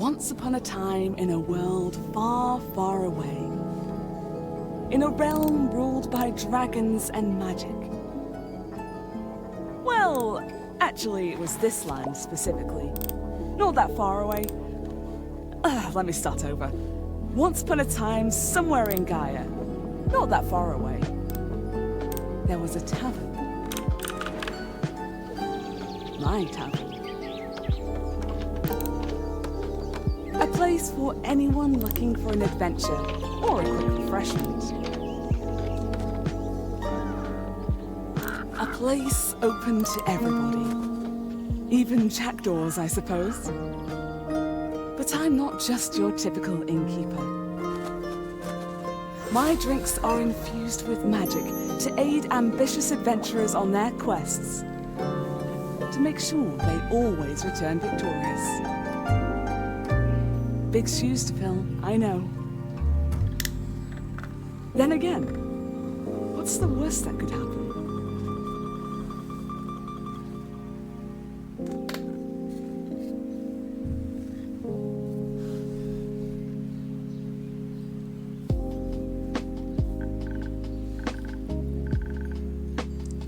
Once upon a time in a world far, far away, in a realm ruled by dragons and magic. Well, actually, it was this land specifically. Not that far away. Let me start over. Once upon a time, somewhere in Gaia, not that far away, there was a tavern. My tavern. A place for anyone looking for an adventure or a quick refreshment. A place open to everybody. Even jackdaws, I suppose. But I'm not just your typical innkeeper. My drinks are infused with magic to aid ambitious adventurers on their quests. To make sure they always return victorious. Big shoes to fill, I know. Then again, what's the worst that could happen?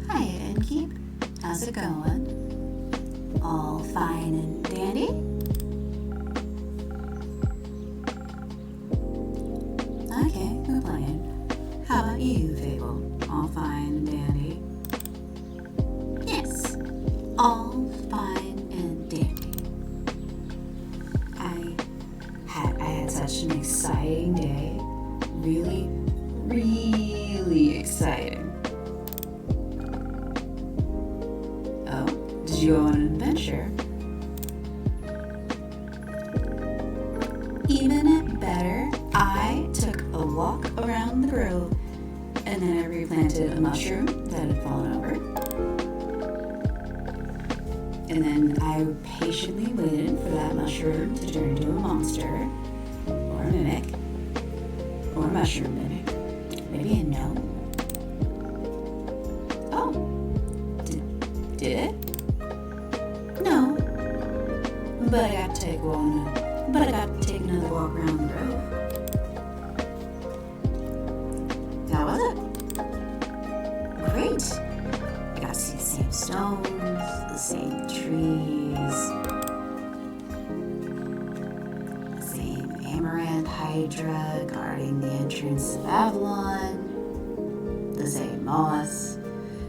Hi, Innkeep. How's it going? All fine and dandy? Okay, we're playing. How about you, Fable? All fine and dandy? Yes, all fine and dandy. I had such an exciting day. Really, really exciting. Oh, did you go on an adventure? Even better, I took a walk around the grove and then I replanted a mushroom that had fallen over. And then I patiently waited for that mushroom to turn into a monster, or a mimic, or a mushroom mimic, maybe a gnome. Oh, did it? No, but I got to take another walk around the grove. How was it? Great. I got to see the same stones, the same trees, the same amaranth hydra guarding the entrance of Avalon, the same moss.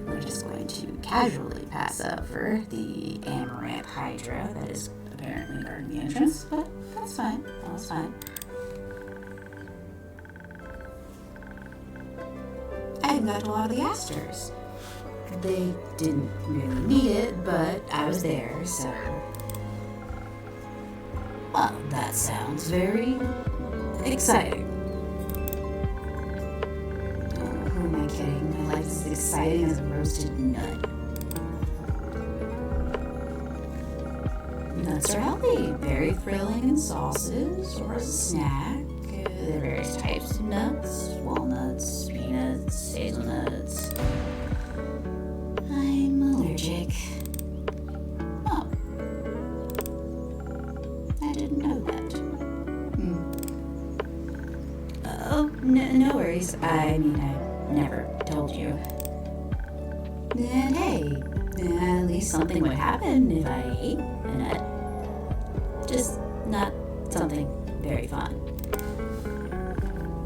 We're just going to casually pass over the amaranth hydra that is apparently guarding the entrance, but that's fine. That's fine. I got a lot of the asters. They didn't really need it, but I was there, so... Well, that sounds very exciting. Oh, who am I kidding? My life is as exciting as a roasted nut. Nuts are healthy, very thrilling in sauces or as a snack. There are various types of nuts, walnuts, peanuts, hazelnuts. I'm allergic. Oh. I didn't know that. Oh, no worries. I mean, I never told you. And hey, at least something would happen if I ate a nut. Just not something very fun.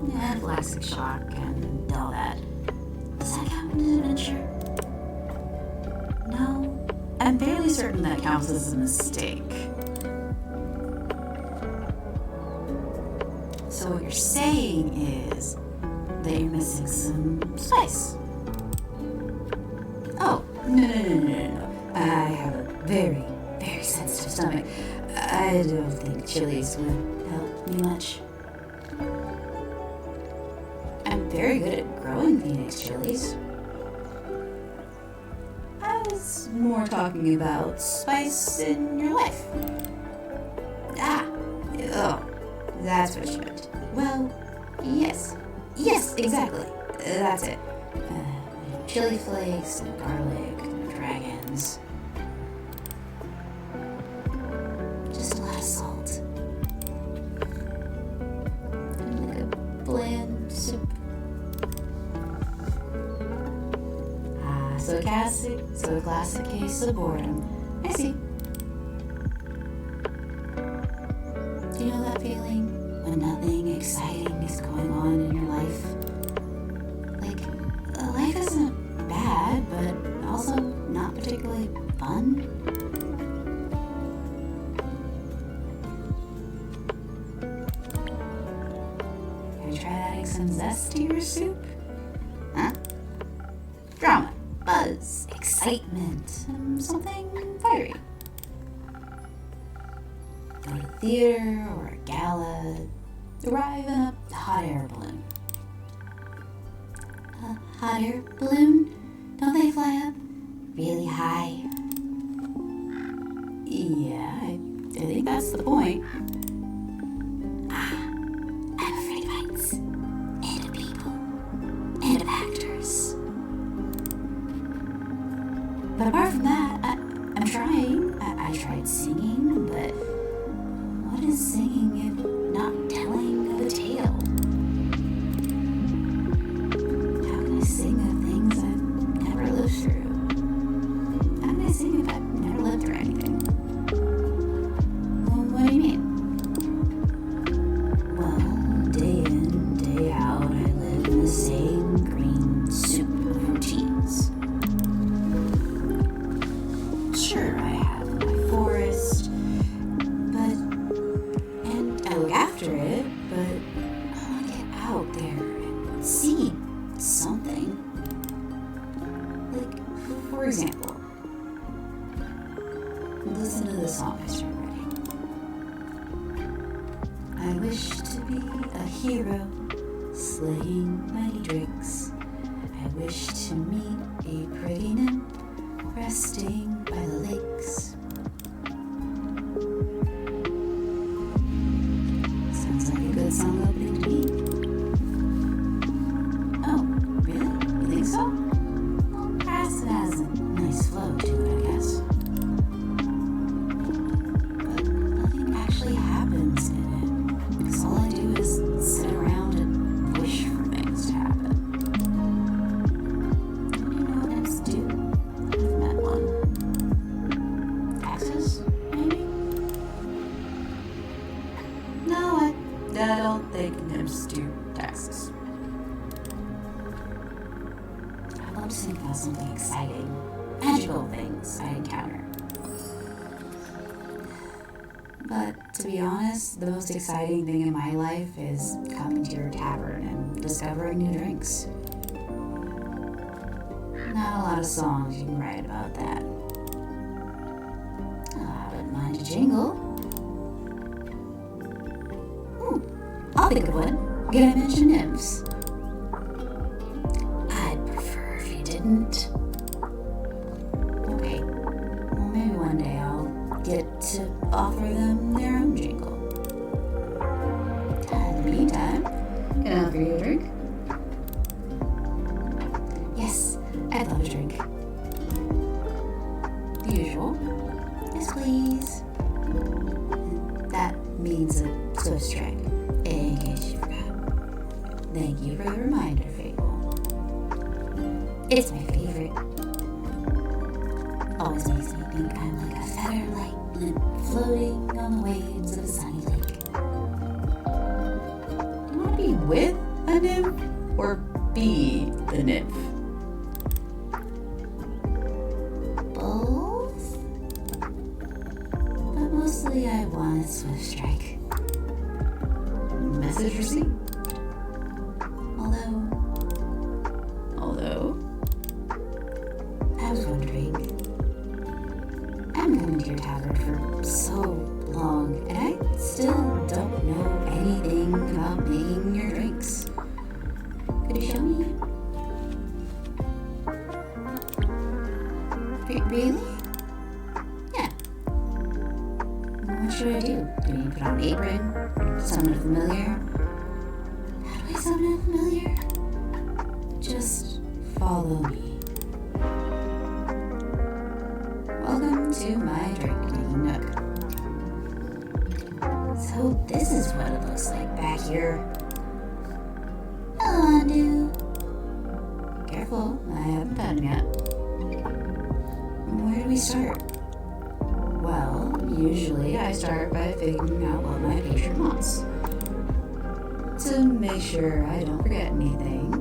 Anaphylactic shock and all that. Does that count as an adventure? No, I'm fairly certain that counts as a mistake. So what you're saying is that you're missing some spice. Oh, no. I have a very, very sensitive stomach. I don't think chilies would help me much. I'm very good at growing Phoenix chilies. I was more talking about spice in your life. That's what you meant. Well, yes, exactly. That's it. Chili flakes, no garlic, no dragons. Just a lot of salt. sarcastic, so a classic case of boredom. I see. Do you know that feeling when nothing exciting is going on in your life? Like, life isn't bad, but also not particularly fun? Have you tried adding some zest to your soup? Huh? Drama, buzz, excitement, something fiery. Go to the theater or a gala, arrive in a hot air balloon. A hot air balloon? Don't they fly up really high? Yeah, I think that's the point. I'm afraid of heights, and of people, and of actors. But apart from that, I'm trying. I tried singing, but what is singing if not telling of a tale? How can I sing of things I've never lived through? How can I sing if I've never lived through anything? Well, what do you mean? Well, day in, day out, I live in the same green soup of routines. Sure, I have my forest, and I look after it, but I want to get out there and see something. Like, for example, listen to the song I started writing. I wish to be a hero, slaying mighty drakes. I wish to meet a pretty nymph, resting by the lakes. Sounds like a good song opening to me. Oh, really? You think so? Well, perhaps it has a nice flow to it, I guess. But nothing actually happens in it, because all I do is sit around and wish for things to happen. Do you know what nymphs do? I've met one. Taxes, maybe? No, I don't think nymphs do taxes. I'd love to think about something exciting, magical things I encounter. But to be honest, the most exciting thing in my life is coming to your tavern and discovering new drinks. Not a lot of songs you can write about that. I wouldn't mind a jingle. I'll think of one. Can I mention nymphs? I'd prefer if you didn't. Okay, well maybe one day I'll get to offer them their own jingle. In the meantime, can I offer you a drink? Yes, I'd love a drink. The usual. Yes, please. That means a Swift strike, in case you forgot. Thank you for the reminder, Fable. It's my favorite. Always makes me think I'm like a feather-light blimp floating on the waves of a sunny lake. Do you want to be with a nymph or be the nymph? Both? But mostly I want a Swift strike. Message received. Although, I was wondering, I'm coming to your tavern for so long, and I still don't know anything about making your drinks. Could you show me? Really? Yeah. What should I do? Do you put on an apron? Summon a familiar? How do I summon a familiar? Just follow me. Welcome to my drink-taking nook. So this is what it looks like back here. Hello, Andu. Careful, I haven't found him yet. we start? Well, usually I start by figuring out what my patron wants. To make sure I don't forget anything,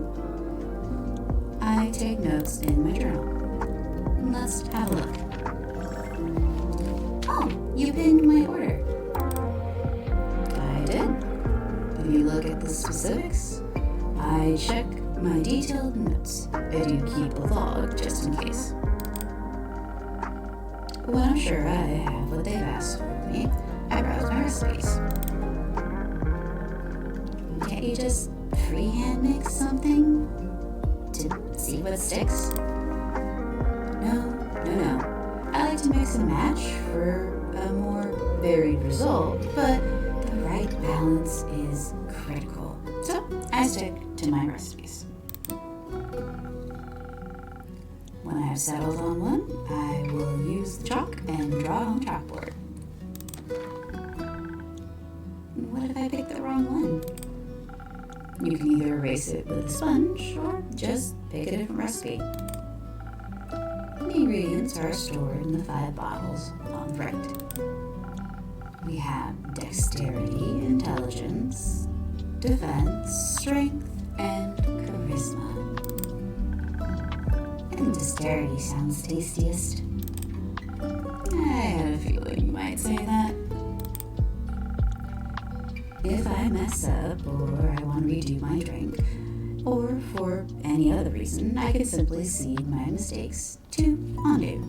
I take notes in my journal. Let's have a look. Oh, you pinned my order. I did. If you look at the specifics, I check my detailed notes. I do keep a log just in case. When I'm sure I have what they've asked for me, I browse my recipes. Can't you just freehand mix something to see what sticks? No. I like to mix and match for a more varied result, but the right balance is critical. So I stick to my recipes. When I have settled on one, I will use the chalk and draw it on the chalkboard. What if I pick the wrong one? You can either erase it with a sponge or just pick a different recipe. The ingredients are stored in the 5 bottles on the right. We have dexterity, intelligence, defense, strength, and charisma. And dexterity sounds tastiest. I had a feeling you might say that. If I mess up or I want to redo my drink, or for any other reason, I can simply cede my mistakes to undo.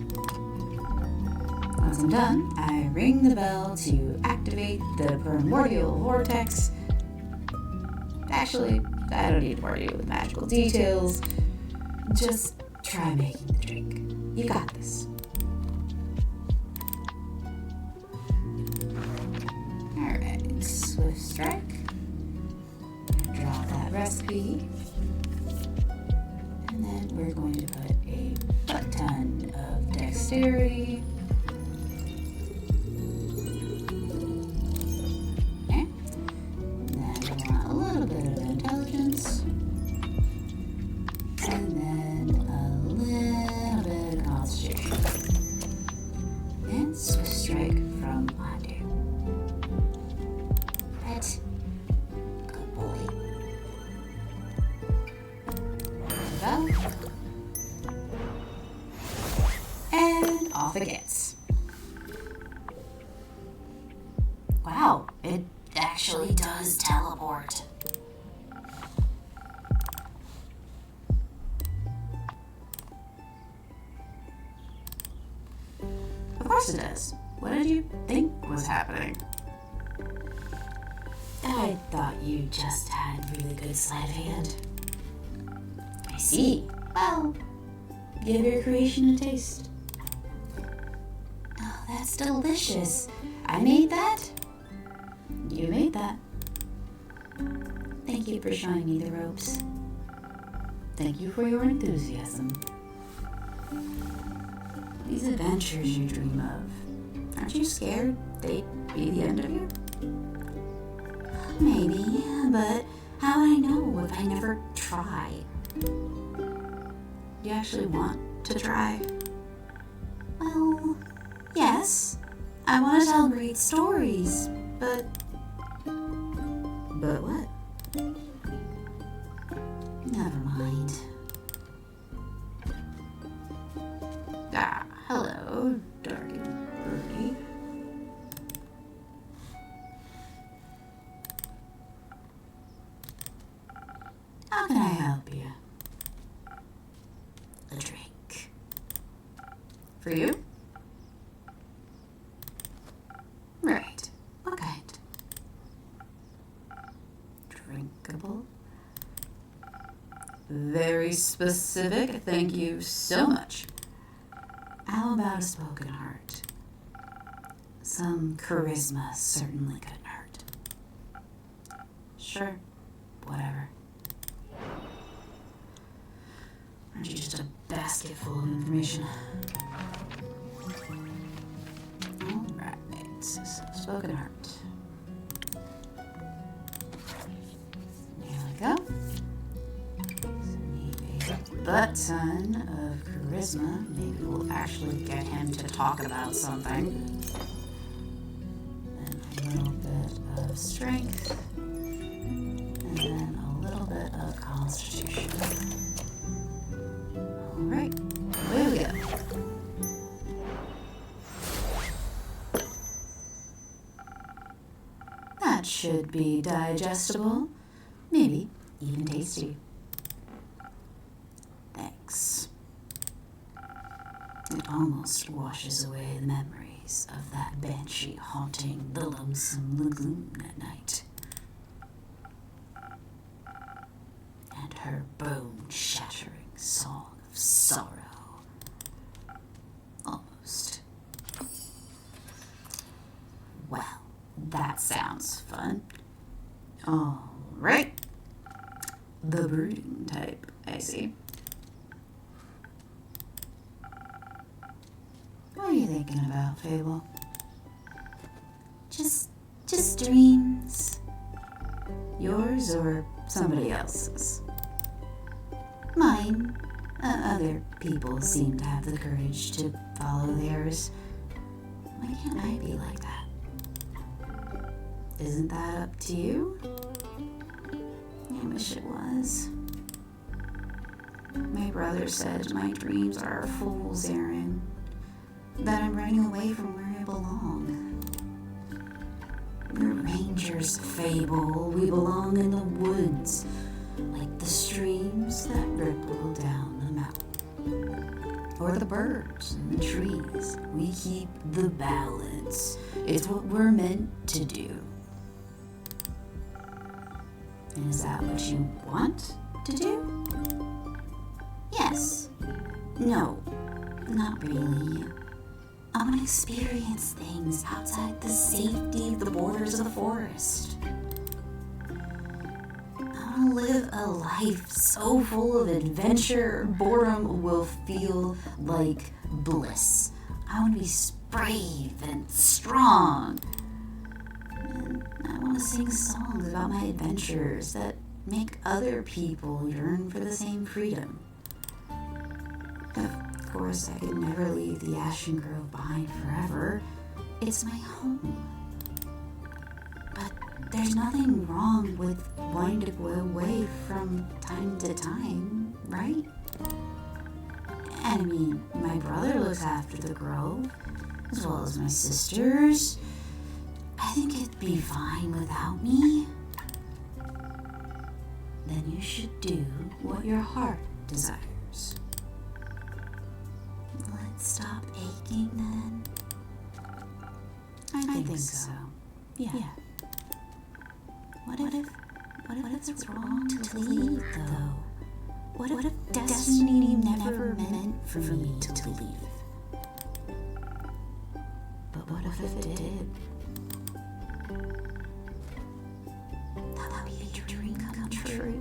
Once I'm done, I ring the bell to activate the primordial vortex. Actually, I don't need to worry with magical details. Just try making the drink. You got this. Alright, Swift Strike. Drop that recipe. And then we're going to put a butt ton of dexterity. Okay. And then we want a little bit of intelligence. And then a little bit of constitution. And Swift Strike from undo. Right. Good boy. Bell. And off it gets. Wow, it actually does teleport. Of course it does. What did you think was happening? I thought you just had really good sleight of hand. I see. Well, give your creation a taste. Oh, that's delicious. I made that? You made that. Thank you for showing me the ropes. Thank you for your enthusiasm. These adventures you dream of, aren't you scared they'd be the end of you? Maybe, but how would I know if I never try? You actually want to try? Well, yes. I want to tell great stories, but... But what? Never mind. Ah, hello, dark and birdie. How can I help you? A drink. For you? Right. What kind? Drinkable? Very specific. Thank you so much. How about a spoken heart? Some charisma certainly couldn't hurt. Sure. Whatever. Aren't you just a basket full of information? Alright, spoken heart. Here we go. So need a butt ton of charisma. charisma. Maybe we'll actually get him to talk about something. And a little bit of strength. And then a little bit of constitution. Alright, away we go. That should be digestible. Maybe even tasty. Thanks. It almost washes away the memories of that banshee haunting the lonesome lagoon at night. And her bone-shattering song of sorrow. Almost. Well, that sounds fun. All right. The brooding type, I see. What are you thinking about, Fable? Just dreams. Yours or somebody else's? Mine. Other people seem to have the courage to follow theirs. Why can't I be like that? Isn't that up to you? I wish it was. My brother said my dreams are a fool's errand. That I'm running away from where I belong. We're rangers, Fable. We belong in the woods, like the streams that ripple down the mountain. Or the birds and the trees. We keep the balance. It's what we're meant to do. And is that what you want to do? Yes. No. Not really. I want to experience things outside the safety of the borders of the forest. I want to live a life so full of adventure, boredom will feel like bliss. I want to be brave and strong. And I want to sing songs about my adventures that make other people yearn for the same freedom. Of course, I could never leave the Ashen Grove behind forever. It's my home. But there's nothing wrong with wanting to go away from time to time, right? And I mean, my brother looks after the grove, as well as my sisters. I think it'd be fine without me. Then you should do what your heart desires. Let's stop aching then. I think so. Yeah. What if it's wrong to leave though? What if destiny never meant for me to leave? But what if it did? That'll be a dream come true.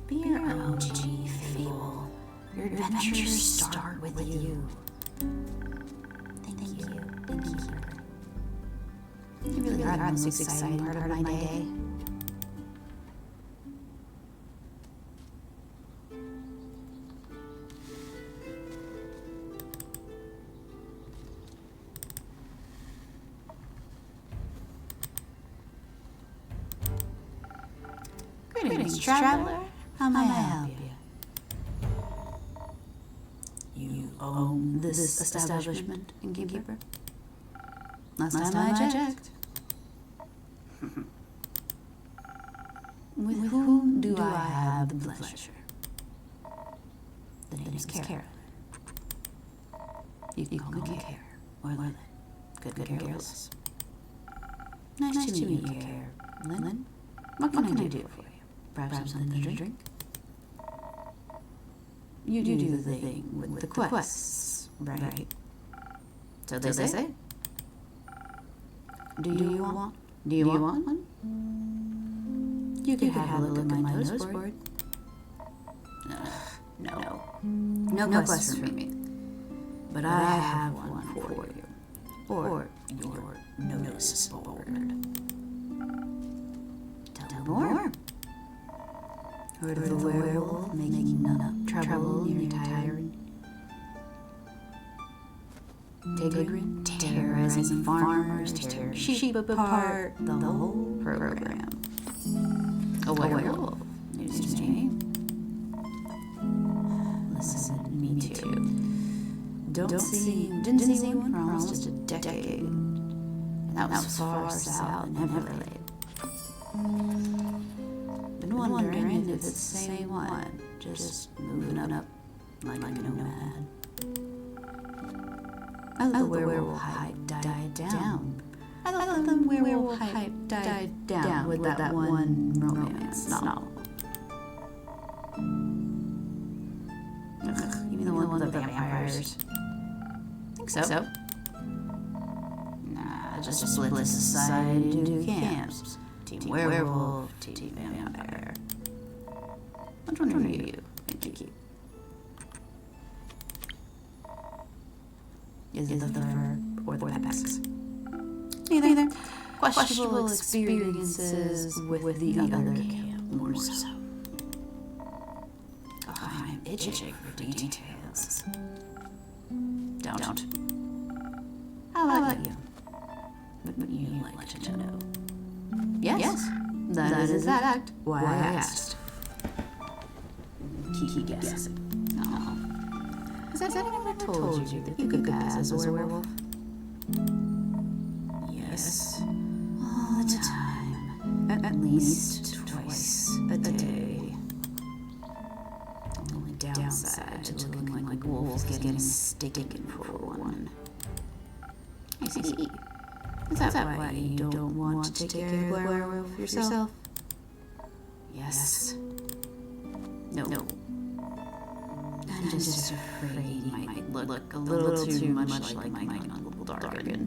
Be your own G, Fable. Your adventures start with you. Thank you. You really are the most exciting part of my day. Greetings, traveler. How may I help you? You own this establishment, innkeeper? Last time I checked. With whom do I have the pleasure? The name is Carolyn. You can call me Care, or Lynn. Good Careless. Nice to meet you, Carolyn. What can I do for you? Perhaps something to drink? You do the thing with the quests, right? So they say. Do you want one? You can have a look at my notice board. No questions from me. But I have one for you. Or your notice board. Tell me more. Heard of a werewolf making trouble near Tavern? Tigrin terrorizing farmers, tearing sheep apart, the whole program. A werewolf, news to me. Listen, me too. Didn't see one for almost a decade. And that was far south in Everglade. Been wondering if it's the same one, just moving up like a nomad. I thought the werewolf hype died down. I thought the werewolf hype died down with that one romance novel. Ugh, you mean the one with the vampires? Think so. Nah, just split the society into two camps. Team werewolf, team vampire. Which one are you? Kiki? Is it the fur or the pecs? Neither. Questionable experiences with the other camp, more so. Oh, I'm itching for details. Don't. How about you? What would you like to know? Yes. That is in fact why I asked. Kiki guessing. Oh. Has anyone ever told you that you could pass as a werewolf? Yes. All the time. At least twice a day. Only downside to looking like wolves getting sticking for one. I see. Is that why you don't want to take care of a werewolf yourself? Yes. No. I'm just afraid he might look a little too much like my Uncle Dargan.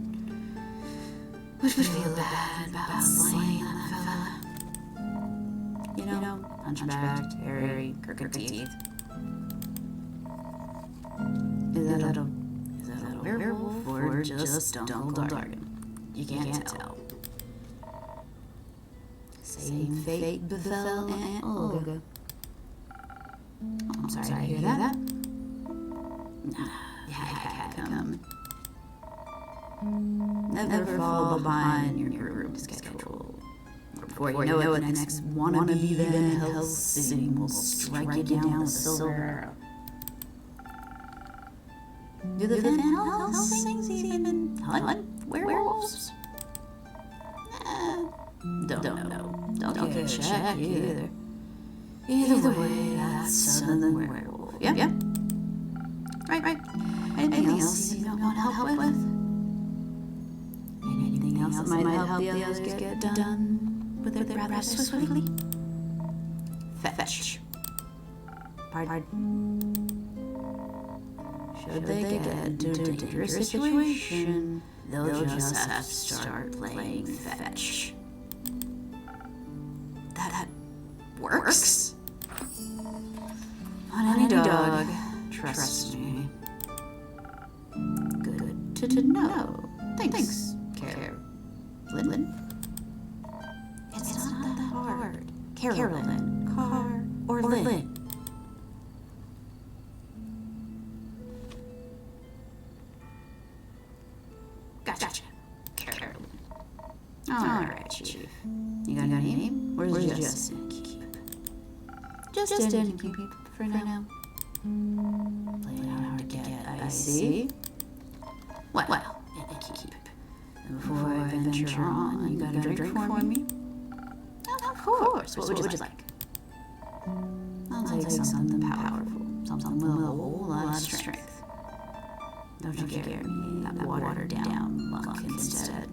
Which would feel bad about slaying that fella. You know, hunchbacked, hairy, crooked teeth. Is that a werewolf or just Uncle Dargan? You can't tell. Same fate befell Aunt Olga. I'm sorry to hear that. Yeah, it had come. Never fall behind your group schedule. Before you know it, the next wannabe Van Helsing will strike you down with a silver arrow. Do the Van Helsings even hunt werewolves? Don't know. Don't get a check either. Either way, that's Southern werewolf. Yep. Right. Anything else you don't want help with? Anything else that might help the others get done with their rather swiftly? Fetch. Pardon? Should they get into a dangerous situation, they'll just have to start playing fetch. That works? On any dog, trust me. Good to know. Thanks, Carolyn. It's not that hard. Carolyn, Car, or Lynn. Gotcha. Carolyn. Alright, Chief. You got a name? Where's Justin keep? Justin keep for now. Playing hard to get, I see. Well, keep. Before I venture on, you got a drink for me? Of course. What would you like? I'll take something powerful. Something with a whole lot of strength. Don't you dare me that watered down lunk instead.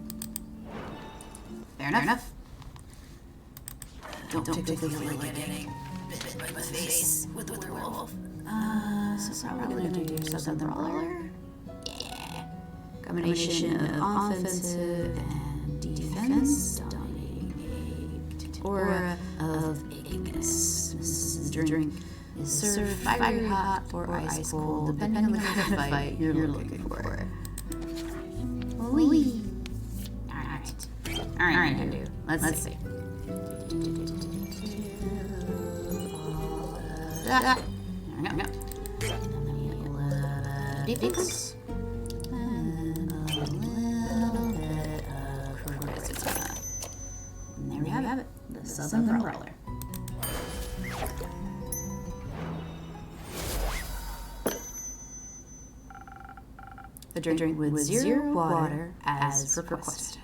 Fair enough. Don't typically feel like getting bit by the face with a werewolf. So probably gonna do something brawler? Yeah. Combination of offensive and defense, dominating a aura of Ignis. This drink is served fire hot or ice cold, depending on the kind of fight you're looking for. Wee. Alright, dude. Let's see. that. There we go. Deepness. And a little bit of charisma. And there we have it. The Southern Brawler. A drink with zero water as requested.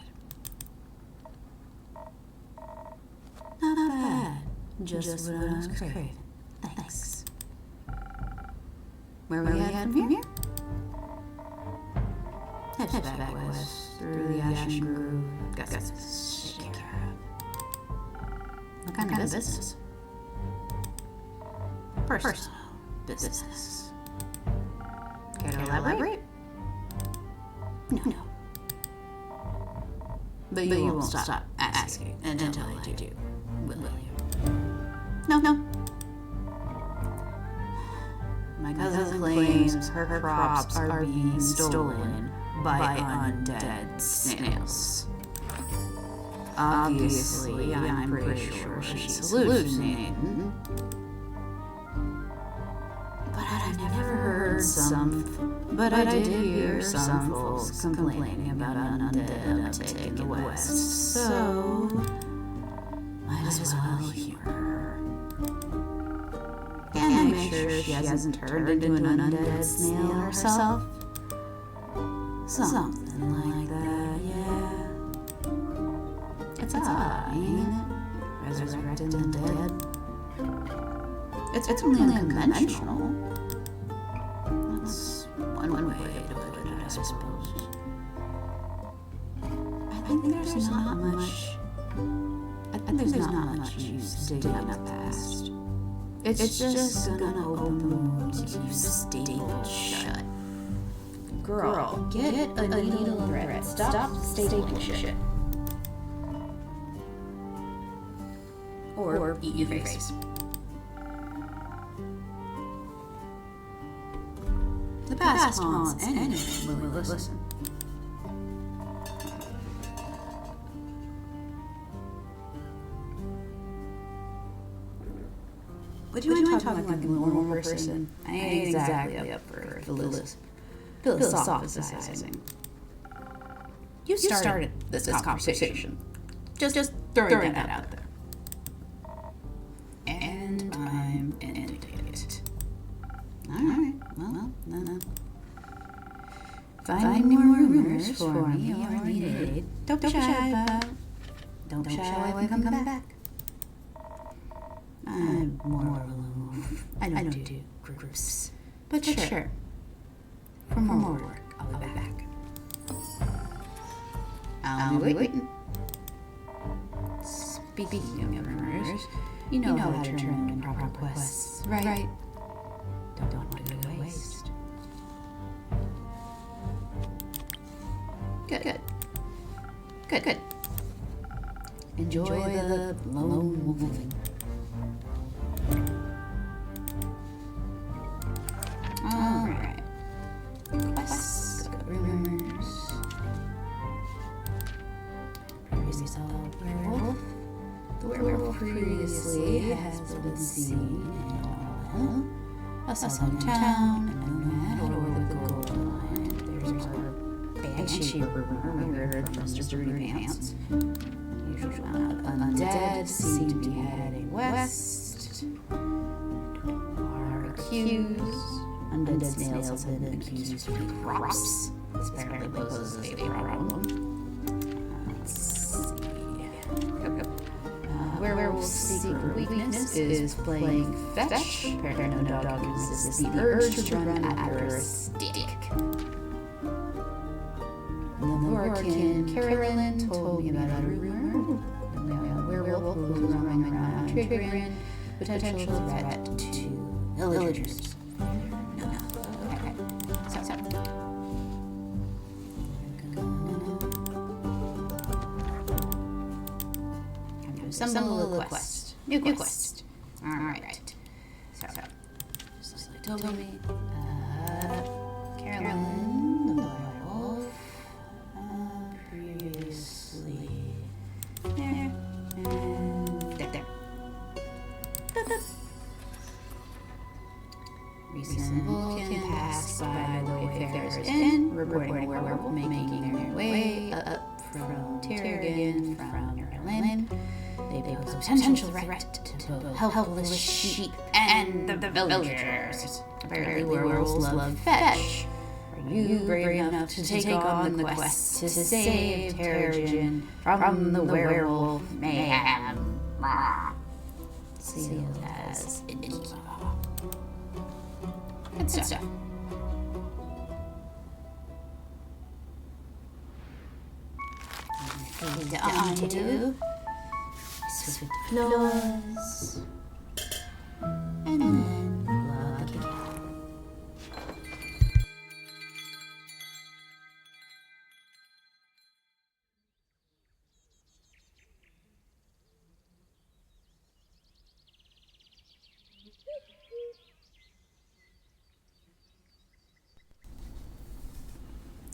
Not bad. Just what I was craving. Thanks. Where are we at from here? Head back west through the Ashen Grove. Got this taken care of. What kind of business? Personal business. Care to elaborate? No. But you won't stop asking until I do, will you? No. My cousin claims her crops are being stolen by undead snails. Obviously, I'm pretty sure she's hallucinating. But I did hear some folks complaining about an undead uptake in the West, so might as well hear her. Can I make sure she hasn't turned into an undead snail herself? Something like that, yeah. It's odd, ain't it? Resurrecting the dead. It's only unconventional. That's one way to put it, I suppose. I think there's not much use digging up past. It's just gonna open the wound you stapled shut. Girl, get a needle and thread. Stop stapling shit. Or eat your face. The past haunts anyone will listen. Would you mind talking like a normal person? I ain't exactly up for philosophizing. You started this conversation. Just throwing that out there. And I'm ending it. Alright, well, no. If I need more rumors for me or need aid, don't be shy away from coming back. I'm more aloof. I don't do groups. But sure. For more work, I'll be back. I'll be waiting. Speaking of rumors, you know how to turn into proper quests, right? Don't want to go to waste. Good. Enjoy the lone wolfing. Alright. Quests, got rumors. Previously saw a werewolf. The werewolf previously has been seen in a southern town, a nomad, or the gold mine. There's our banshee rumor we heard from Mr. Rudy Pants. Usual undead seem to be heading west. Are accused. Undead snails have been accused of crops. This apparently poses a problem. Let's see. Werewolf's secret weakness is playing fetch. Apparently no dog resists the urge to run after a stick. The Lorcan Carolyn told me about a rumor. A werewolf who was roaming around triggering potential threat to villagers. No. Okay. So. Assemble the quest. New quest. Alright. So they told me, Carolyn, the werewolf, previously there, and there. reporting a werewolf making their way up from Terrigan from Maryland. They pose a potential threat to both helpless sheep and the villagers. Apparently werewolves love fetch. Are you brave enough to take on the quest to save Terrigan from the werewolf mayhem? Sealed as Insta. Good stuff. On to swift floors, and then plug it out.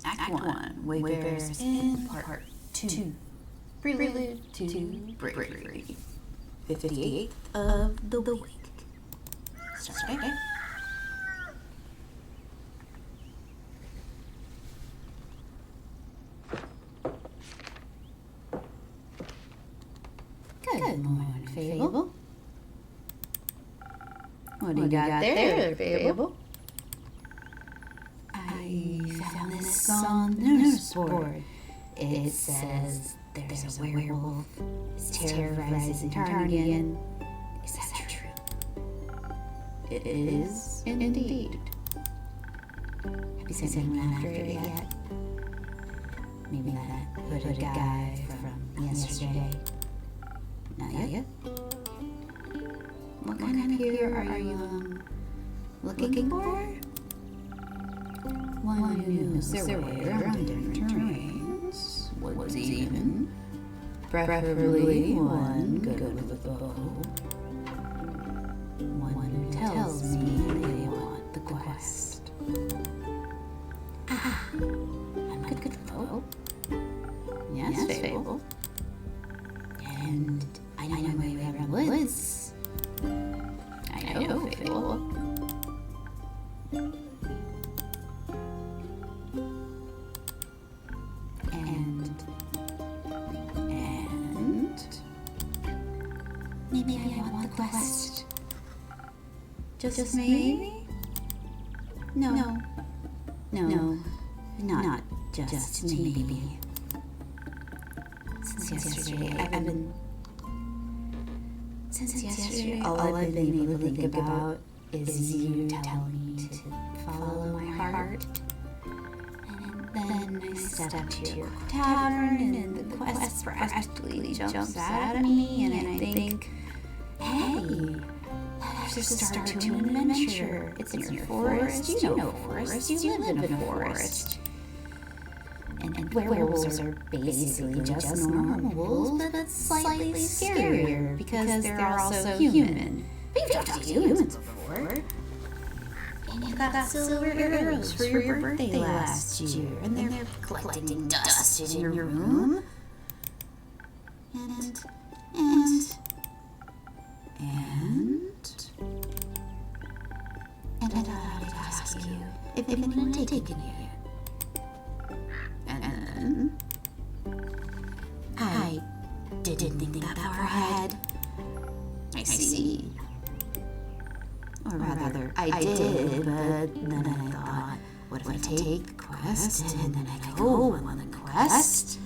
Act 1, Wayfarers in Part 2. Prelude to Bravery. 58th of the week. Start there. Good morning, Fable. What do you got there, Fable? I found this on the nurse board. It says there's a werewolf. It's terrorizing Tarnigan. Is that true? It is indeed. Have you seen anyone after it yet? Maybe that hooded guy from yesterday. Not yet? What kind of hero are you looking for? One who knows their way around different terrains. What's even? Preferably one good with a bow. One who tells me they want the quest. I'm good with a bow. Yes, Fable. And I know my way around the woods. I know, Fable. Maybe I want the quest. Just maybe? No, not just maybe. Since yesterday, all I've been able to think about is you telling me to follow my heart. And then I step to your tavern, and the quest practically jumps out at me, and I think, hey, let's start to an adventure. It's in your forest. You know forests. You live in a forest. And werewolves are basically just normal wolves, but slightly scarier because they're also human. We've talked to humans before. And you got silver arrows for your birthday last year, and they're collecting dust in your room. And I thought I'd ask you if anyone had taken you yet. And then I didn't think that far ahead. I see. Or rather, I did, but then I thought, what if I take the quest, and then I go on the quest,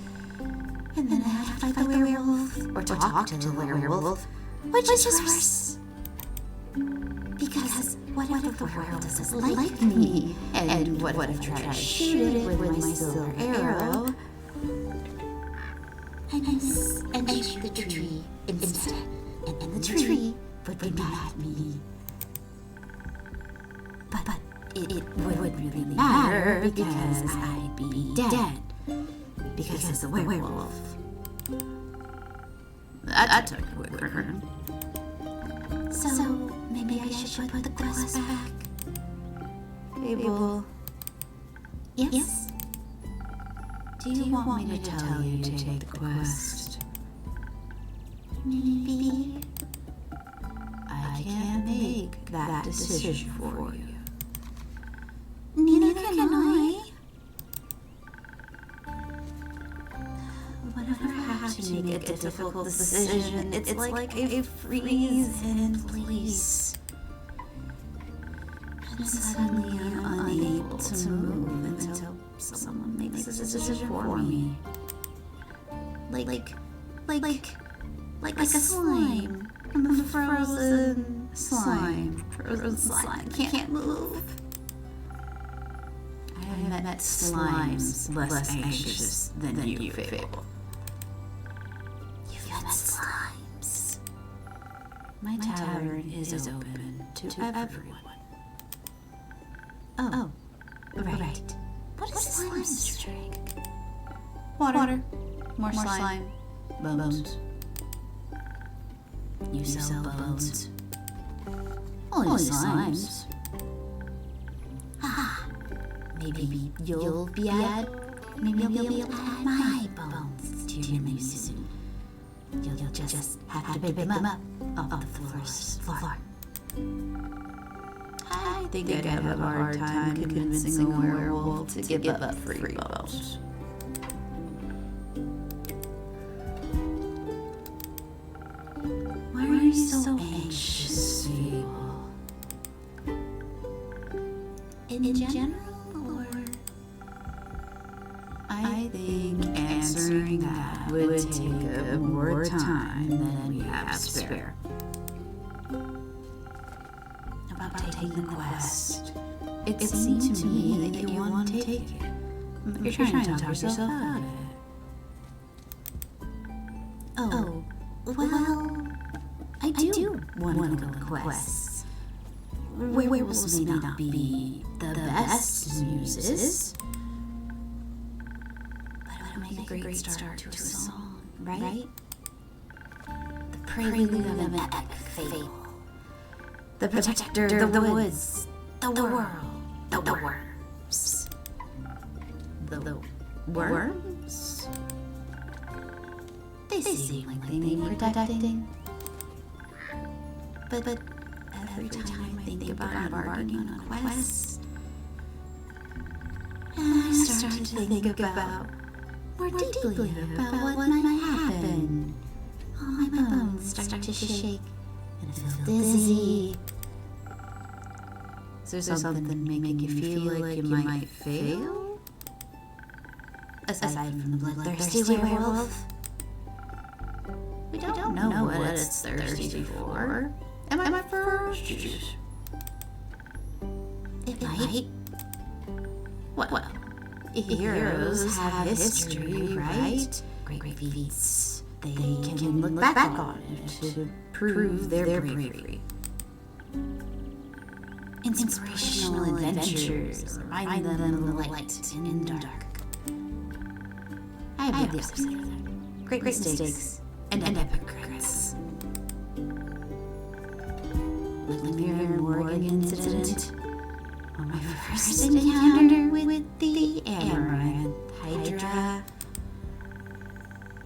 and then I have to fight the werewolf, or talk to the werewolf, which is worse. Because what if the werewolf doesn't like me? And what if I try to shoot it with my silver arrow, and shoot the tree instead, and the tree would be mad at me. But it wouldn't really matter because I'd be dead. Because of the werewolf. That took quicker. So maybe I should put the quest back. Fable. Yes? Do you want me to tell you to take the quest? Maybe. I can't make that decision for you. Neither can I. to make a difficult decision. It's like a freeze in place. And suddenly I'm unable to move until someone makes a decision for me. Like a slime. I'm a frozen slime. Frozen slime. Can't move. I have met slimes less anxious than you, Fable. You've met slimes. My tavern is open to everyone. Oh, right. What does slimes drink? Water. More slime. Bones. You sell bones. Only slimes. Maybe you'll be able to add my bones to your menu soon. You'll just have to pick them up off the floor. I think I'd have a hard time convincing a werewolf to give up free bones. Why are you so anxious, Fable? In general? I think answering that would take more time than we have spare. About taking the quest, it seemed to me that you want to take it. You're trying to talk yourself out of it. Oh, well, I do want to go on quests. Werewolves may not be the best muses, make a great start to a song, right? The prelude of an epic fable. The protector of the woods, the world, the worms. The worms? They seem like they need protecting. But every time I think about embarking on a quest, I start to think about more deeply about what might happen. All my bones start to shake and I feel dizzy. Is there something making you feel like you might fail? Aside from the bloodthirsty werewolf? We don't know what it's thirsty for. Am I first juice? It might. Well, heroes have history, right? Great feats. They can look back on it to prove their bravery. Inspirational adventures remind them of the light and dark. I have the opposite of that. Great mistakes and epic regrets. Like the Miriam Morgan incident, on my first encounter with the Amaranth Hydra,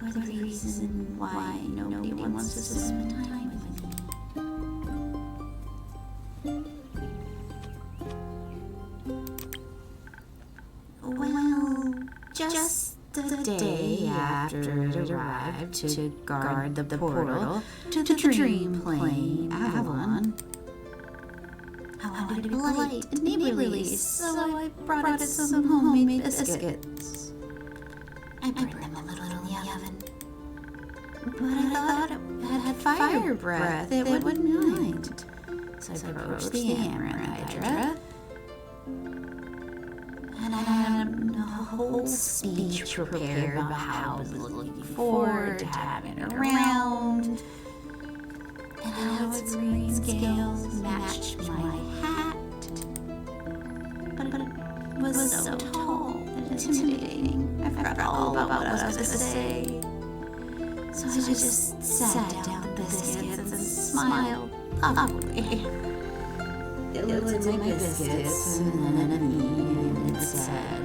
or the reason why nobody wants to spend time with me. Well, just the day after it arrived to guard the portal to the dream plane Avalon, I wanted to be polite and neighborly, so I brought it some homemade biscuits. I burned them a little in the oven, but I thought it had fire breath it wouldn't mind. So I approached the Amaranth Hydra, and I had a whole speech prepared about how I was looking forward to having it around, and how its green scales matched my hat. But it was so tall and intimidating. I forgot all about what I was going to say. So I just sat down with the biscuits and smiled awkwardly. It looked at my biscuits and then at me, and it said,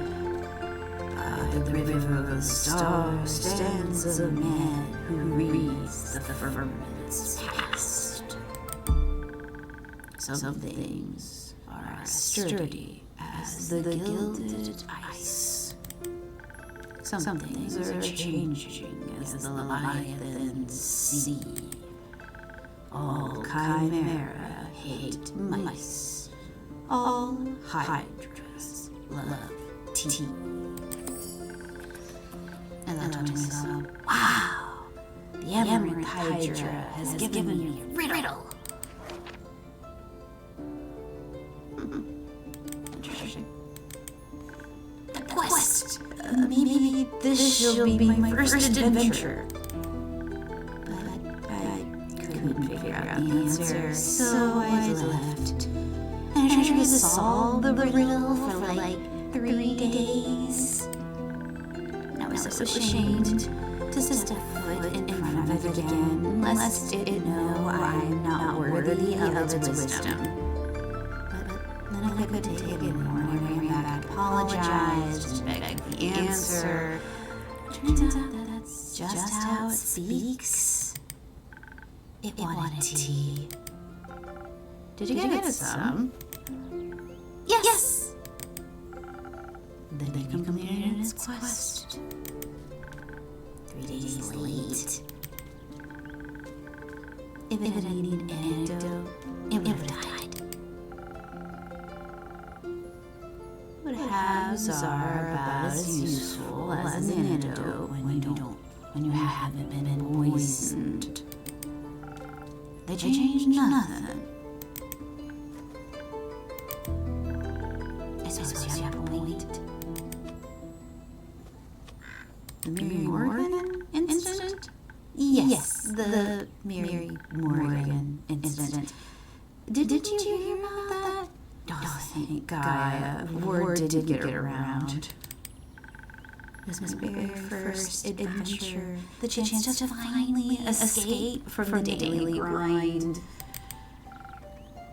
"By the river of the stars stands a man who reads the firmament's past. Some things are as sturdy as the gilded ice. Some things are changing as the Leviathans see. All chimera hate mice. All hydras love tea. And I told myself, wow, the Amaranth Hydra has given me a riddle. Interesting. The quest. Maybe this shall be my first adventure. But I couldn't figure out the answer, so I left. And I tried to solve the riddle for like 3 days. And I was so ashamed to step foot in front of it again, lest it know I am not worthy of its wisdom. But then I couldn't take it anymore, and I ran back, apologized, and begged the answer. Turns out that's just how it speaks. It wanted tea. Did you get it some? Yes! Then it completed its quest. 3 days late. If it had needed an antidote, it would have died. But halves are about as useful as an antidote when you haven't been poisoned. They change nothing. I suppose you have a point. The Mary Morgan incident? Yes, the Mary Morgan incident. Did you hear about that? Oh, thank God, word did get around. This was my very first adventure, the chance to finally escape from the daily grind.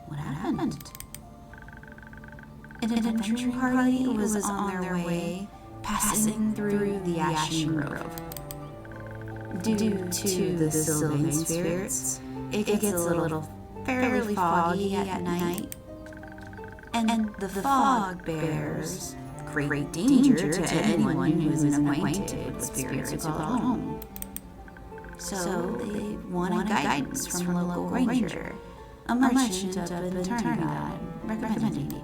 What happened? An adventuring party was on their way, passing through the Ashen Grove. Due to the Sylvan spirits, it gets a little fairly foggy at night, and the fog bears great danger to anyone who isn't acquainted with spirits who call home. So they wanted guidance from a local ranger, a merchant up in Turnagain, recommending me.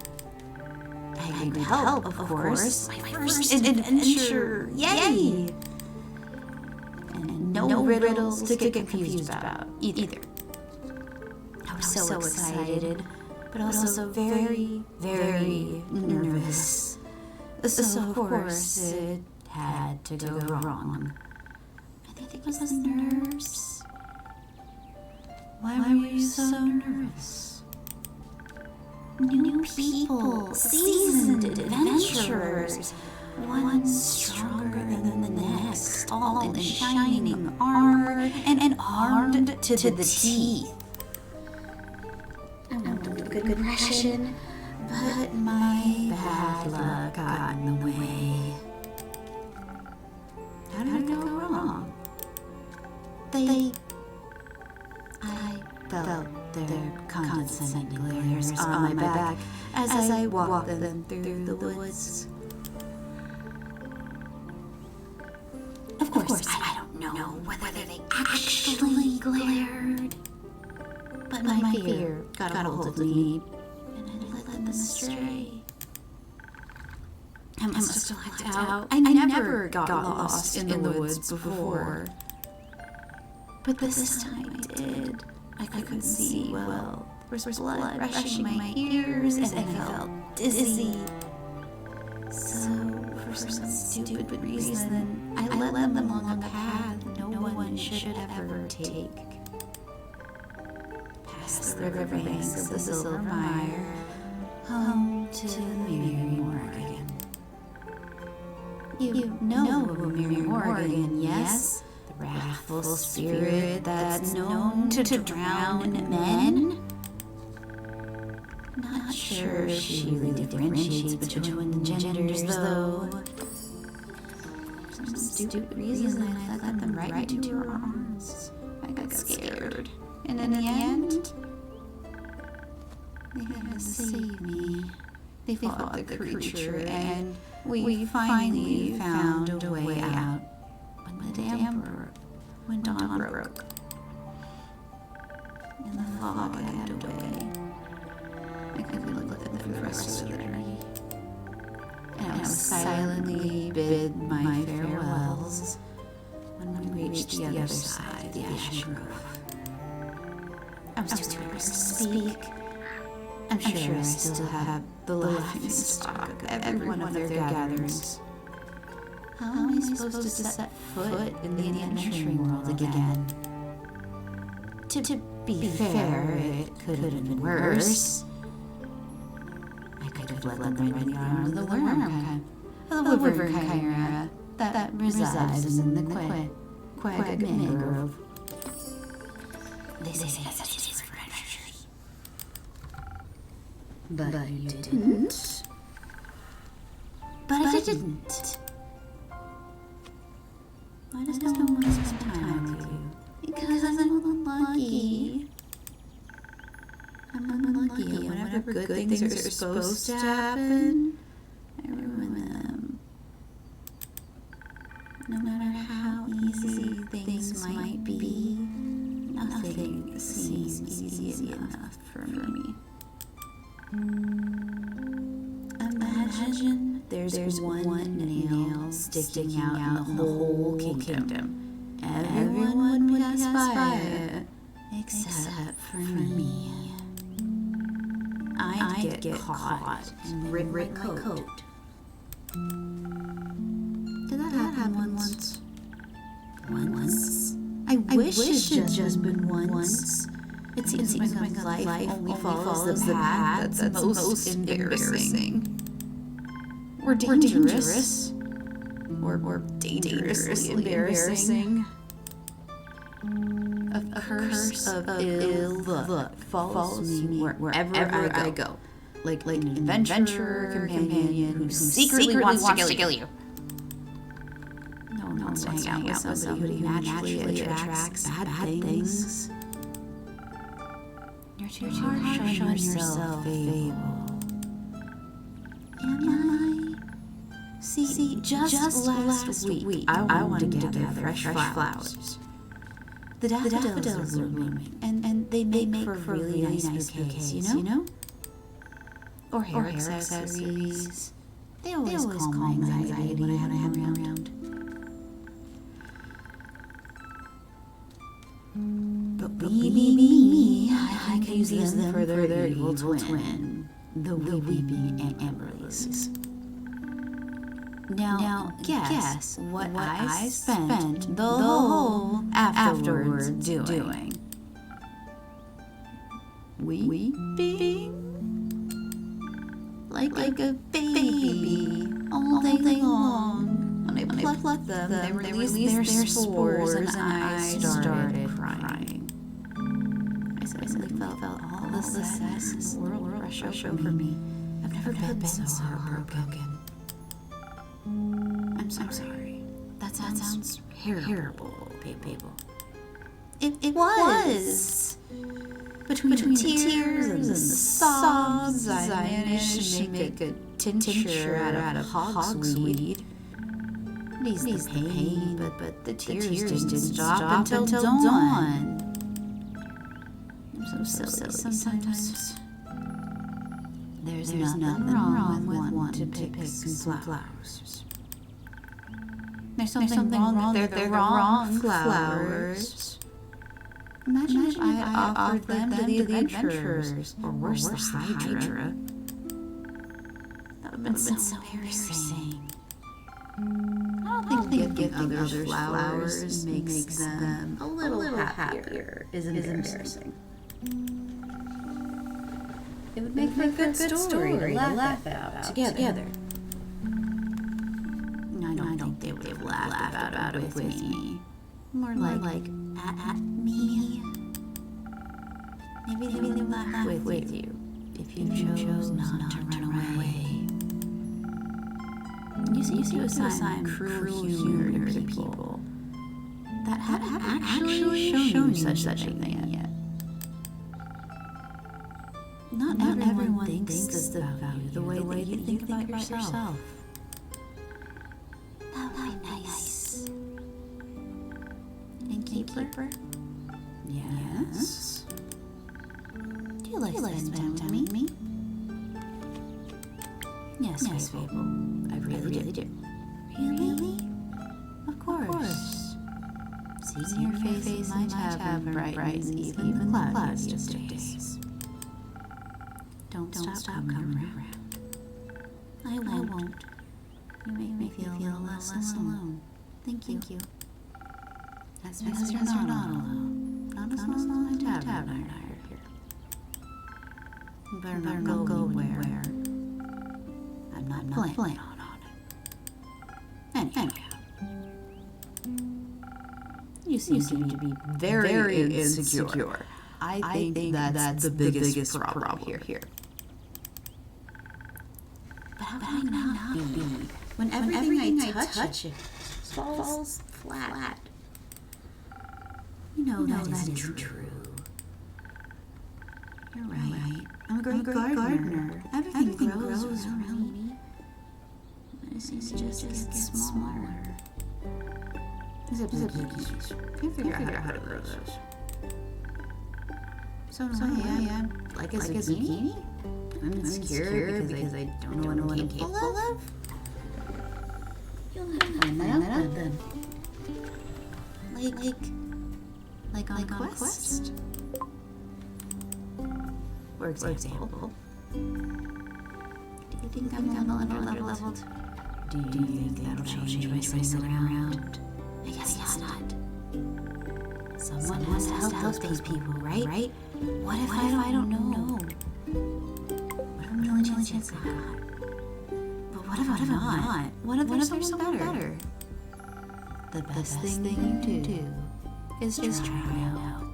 I agreed to help, of course. My first adventure, yay! And no riddles to get confused about either. I was so excited, but also very, very nervous. So of course, it had to go wrong. I think it was the nerves. Why were you so nervous? New people, seasoned adventurers, one stronger than the next, all in shining armor and armed to the teeth. I won't do a good impression, but my bad luck got in the way. How did it go wrong? I felt their condescending glares on my back as I walked them through the woods. Of course, I don't know whether they actually glared, but my fear got a hold of me, and I led them astray. I must have blacked out. I never got lost in the woods before, but this time I did. I couldn't see well. There was blood rushing my ears, and I felt dizzy. So, for some stupid reason, I led them along a path no one should ever take. Past the riverbanks of the Silver Mire, home to the Mary Morgan. You know of Mary Morgan, yes? The wrathful spirit that's known to drown men? Not sure she really differentiates between the genders, though. For some stupid reason, I let them right into her arms. I got scared. And in the end, they had to save me. They fought the creature, and we finally found a way when dawn broke. And the fog ebbed away. I could look at them for the rest of the journey. And I was silently bid my farewells when we reached the other side of the ash grove. I was too embarrassed to speak. I'm sure I still have the laughing stock of every one of their gatherings. How am I supposed to set foot in the entering world again? To be fair, it could have been worse. I could have led them right in the arms of the wyvern chimera that resides in the quag mangrove. They say that's what it is for adventures. But you didn't. But I didn't. Why does no one want to spend time with you? Because I'm unlucky. I'm unlucky. Whenever good things are supposed to happen, I ruin them. No matter how easy things might be, nothing seems easy enough for me. Imagine there's one nail sticking out in the whole kingdom. Everyone would pass by it, except for me. I'd get caught and rip my coat. Did that happen once? Once? I wish it had just been once. It seems like my life only follows the path that's most embarrassing. Or dangerous. Or dangerously embarrassing. A curse of ill luck follows me wherever I go. Like an adventurer companion who secretly wants to kill you. No one wants to hang out with somebody who naturally attracts bad things. You're too harsh on yourself, Fable. Am I? See, just last week, I wanted to gather fresh flowers. The daffodils are blooming, and they make for really nice bouquets, you know? Or hair accessories. They always calm my anxiety when I have them around. But believe me, I can use them for their evil twin, the weeping Amberlys. Now guess what I spent the whole afterwards doing. Weeping? Like a baby all day long. When I plucked them, they released their spores and I started crying. I suddenly felt all the sadness in the world rush over me. I've never been so heartbroken. I'm sorry. That sounds terrible, people. It was. Between the tears and the sobs, I managed to make a tincture out of hogsweed. It eased the pain, but the tears didn't stop until dawn. I'm so silly sometimes. There's nothing wrong with wanting to pick some flowers. There's something wrong that they're the wrong flowers. Imagine if I had offered them to the adventurers, or worse, the Hydra. That would have been so embarrassing. I don't think giving others flowers makes them a little happier. Isn't embarrassing. It would make for a good story to laugh about together. I don't think they would have laughed about it with me. More like at me. Maybe they would laugh with you if you chose not to run away. You seem to assign cruel humor to people that haven't actually shown you such a thing yet. Not everyone thinks about you the way that you think about yourself. That would be nice. keeper? Yes. Do you like spending time with me? Yes, Fable. I really do. Really? Of course. Seeing your face in my tavern brightens even the cloudiest of days. Don't stop coming around. I won't. You make me feel a little less alone. Thank you. That's because you're not alone. Not as long as my tavern and I are here. You better not go anywhere. I'm not planning on it. Anyhow. You seem to be very insecure. I think that's the biggest problem here. But how can I not be when everything I touch falls flat? You know that isn't true. You're right. I'm a great gardener. Everything grows around me. It just gets smaller. Except zucchinis. Can't figure out how to grow those. So I'm like a zucchini? I'm insecure because I don't know what I'm capable of? You'll have to find that out then. Like on a quest? For example. Do you think I'm underleveled? Do you think that'll change by sitting around? I guess not. Someone has to help those people, right? What if I don't know? What if I'm the only chance I got? But what if I'm not? What if there's someone better? The best thing you do is try out.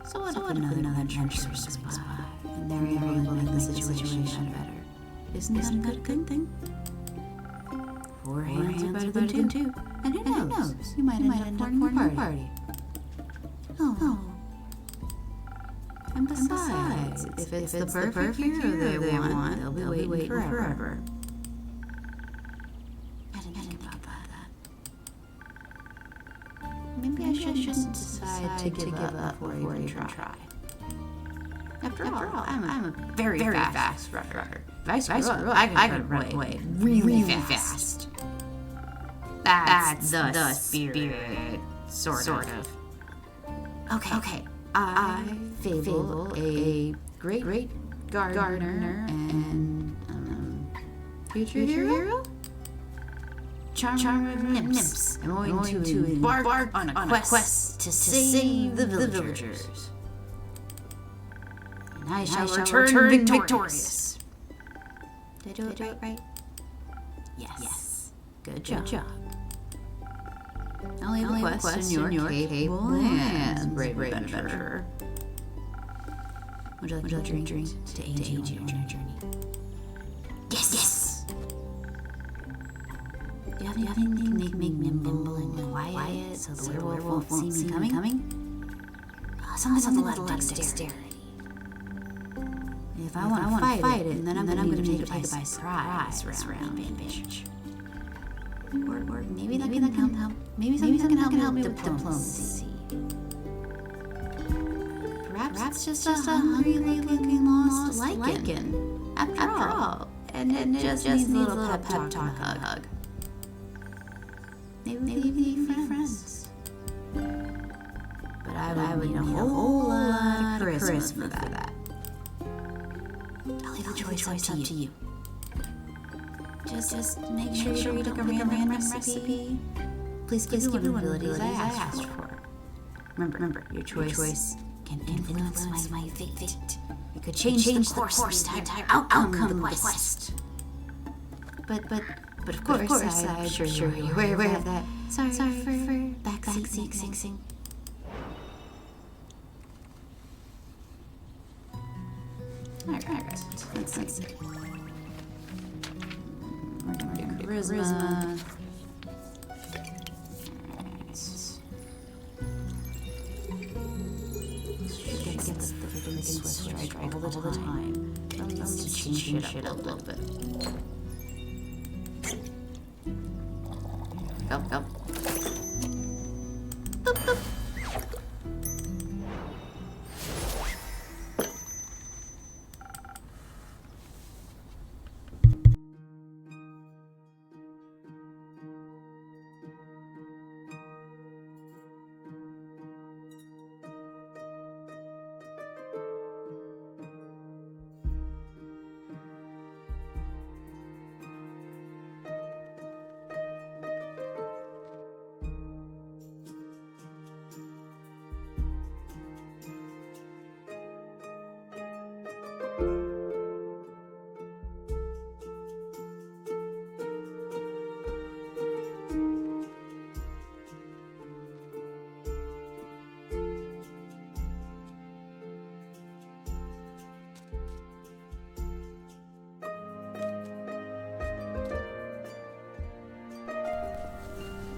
So what if another adventure swings by and they're able to make the situation better? Isn't that a good thing? 4 hands are better than 2. And who knows? You might end up forming a party. Oh. And besides, if it's the perfect hero they want, they'll be waiting forever. I didn't think about that. Maybe I shouldn't decide to give up before I even try. After all, I'm a very fast runner. If I screw up, I can run away really fast. That's the spirit, sort of. Okay. I Fable, a great gardener and future hero? Charmer of nymphs. I'm going to embark on a quest to save the villagers. And I shall return victorious. Did I do it right? Yes. Good job. I'll leave a quest in your capable hands, brave adventurer. Would you like a drink to aid you on your journey? Yes! Do you have anything to make me nimble and quiet so the werewolf won't see me coming? Something with a lot of dexterity. If I want to fight it, then I'm going to take it by surprise around Binge. Or maybe that can help. Maybe something can help with diplomacy. Perhaps just a hungry-looking lost lichen. After all, and it just needs a little pep talk hug. Maybe we be friends. But I would need a whole lot of charisma for that. I'll leave the choice up to you. Just make sure you don't pick a random recipe. Please give me the abilities I asked for. Remember, your choice can influence my fate. It could change the course, the entire outcome of the quest. But of course, I'm sure you're aware of that. Sorry for backseating. Alright, let's see. We're gonna do charisma. Gets the freaking Swiss strike all the time. Needs to change shit up a little bit. go. Boop, boop.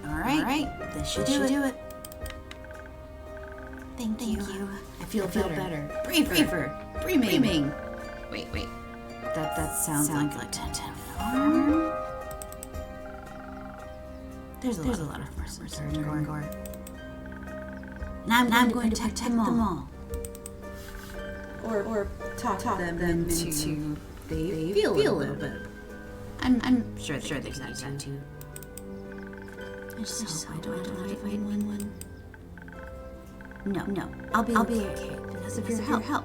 All right, this should do it. Thank you. I feel better. Breathing. Wait. That sounds like a farm. There's a lot of farmers in Gore. And I'm going to protect them all. Or talk them into they feel a little bit. I'm sure they need that too. I just hope I don't have to fight one. No, I'll be okay because of your help.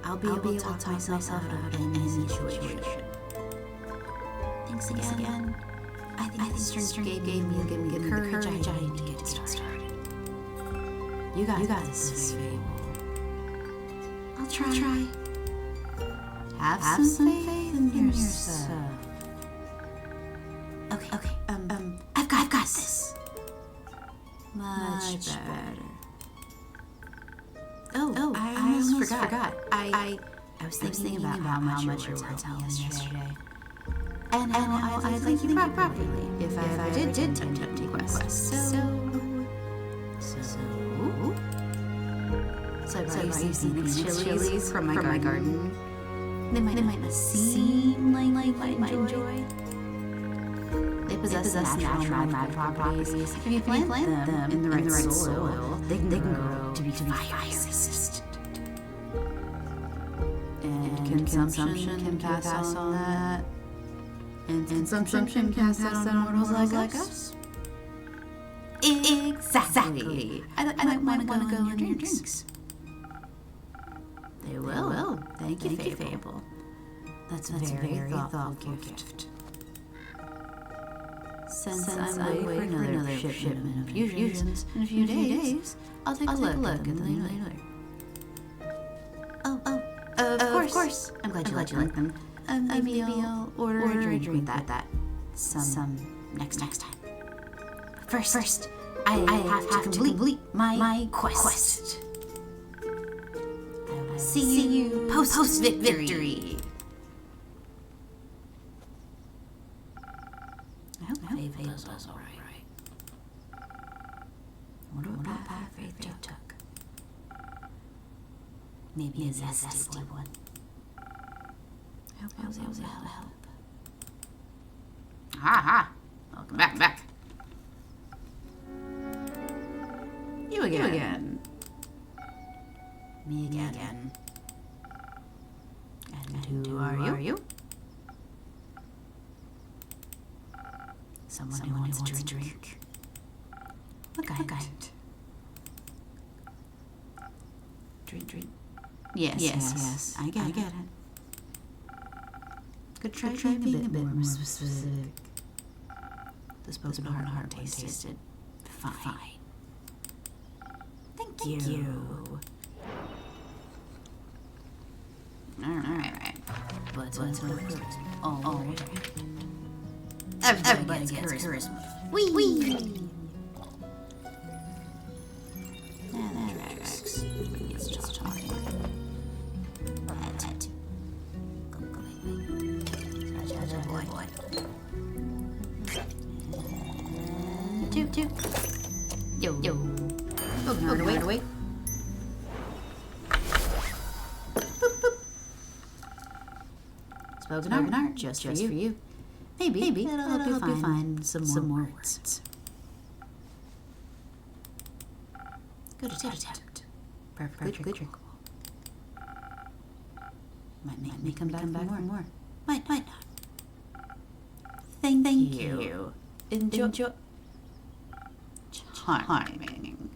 I'll be able to talk myself out of any situation. Thanks again. I think String gave me the courage I need to get started. You got this, Fable. I'll try. Have some faith in yourself. Okay. I've got this. Much better. Oh, I almost forgot. I was thinking about how much your words helped me yesterday. And how I'd like you properly if I did take quests. So I brought you these chilies from my garden. They might not seem like you might enjoy. They possess natural magic properties. If you plant them in the right soil, they can grow to be fire resistant. And consumption can pass on that. And consumption can pass that on mortals like us. Exactly. I might want to go in your drinks. They will. Thank you, Fable. That's a very thoughtful gift. Since I'm waiting for another shipment of fusions in a few days, I'll take a look at them later. Of course. I'm glad you like them. Maybe I'll order a drink with that some next time. First, I have to complete my quest. I will see you post victory. I hope Fable's all right. Wonder what path Faith took. Maybe a zesty one. I was able to help. Ha! Welcome back. You again. Me again. And who are you? Someone who wants a drink. What kind? Drink. Yes. I get it. Could try being a bit more specific. The spoken heart tasted fine. Thank you. Alright. Let's go. Alright. Everybody gets charisma. Wee! That tracks. Let's just talk. Boy. Two. Yo. Spoken away. Boop. Spoken art, just for you. Maybe that'll help you find some more words. Good attempt. Perfectly drinkable. Might make me come back for more. Might not. Thank you. Enjoy. Charming.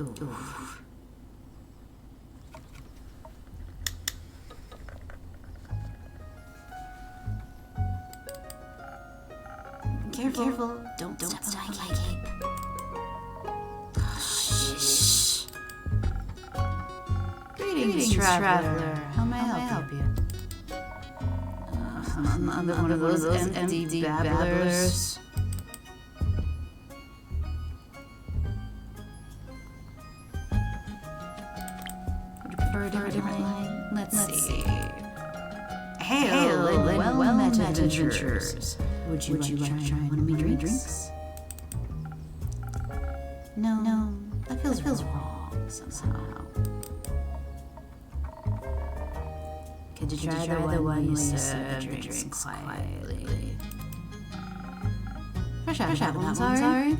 Ooh. Careful. Don't step on my cape. Shh. Greetings, traveler. How may I help you? I'm one of those empty babblers. Would you prefer a different line? Let's see. Hail and well-met adventurers. Would you like to try one of my drinks? No, that feels wrong somehow. Could you try the one you serve the drinks quietly? Fresh out that one, sorry.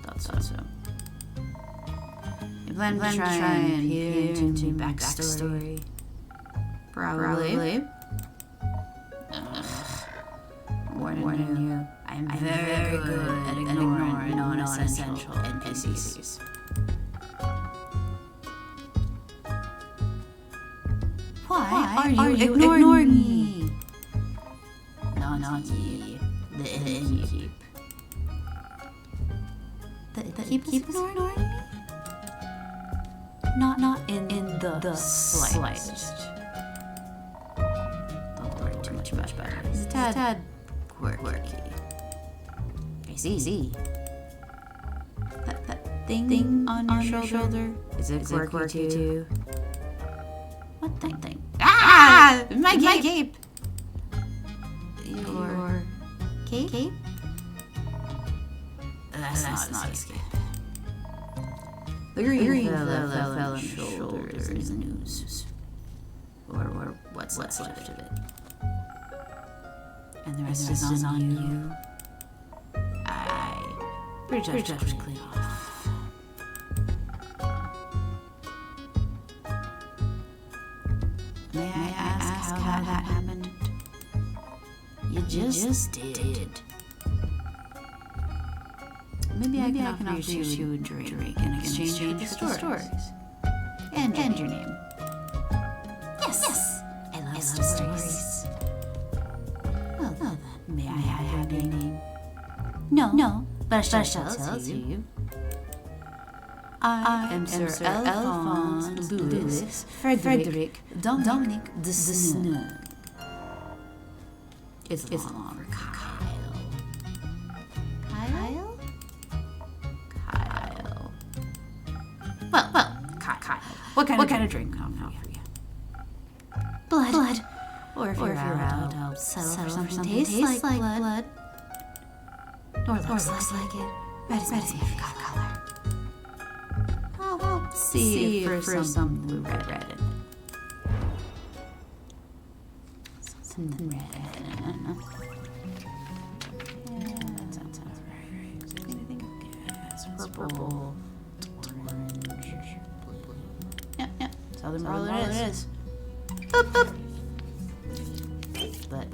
Thought so. You plan to try and peer into backstory? Probably. Warning you, I'm very good at ignoring non-essential NPCs. Why are you ignoring me? Not ye, the innkeep. The keep ignoring me? Not in the slightest. Don't worry too much about it. It's a tad quirky. I see. That thing on your shoulder? Is it quirky too? What thing? Ah! My cape! Your cape? That's not escape. The green fellow fell on shoulders in the news. Or what's left of it. And the rest is on you. Pretty much clean off. May I ask how that happened? You just did. Maybe I can offer you a drink in exchange for the stories. And your name. Yes. I love stories. Well then, may I have your name? No, but I shall tell you. I am Sir Alphonse Louis Frederick Dominic de Snug. It's long for Kyle. Kyle? Well, Kyle. What kind of drink can I offer you? Blood. Or if you're out, I'll settle for something tastes like blood. Or looks like it. Medicine color. I'll see if for some blue red in it. Something red. Yeah, that sounds right. Anything? Yes, purple, orange, blue. Yep. Southern Broad it is. Boop. But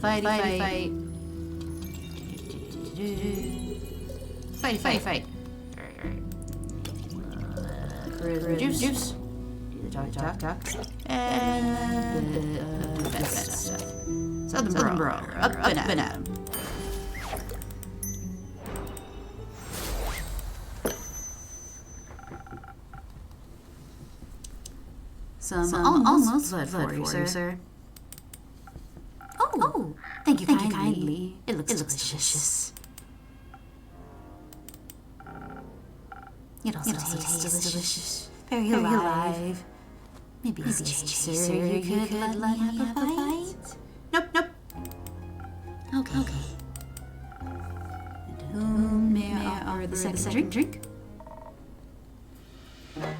fight. Fight. Alright. Juice. Do the talk. And the best stuff. Southern Brawl. Up and out. Some almost blood for you, sir. Oh, thank you kindly. It looks delicious. It also tastes delicious. Very alive. Maybe as chaser, you could let me have a bite? Nope. Okay. And whom may I offer the second drink?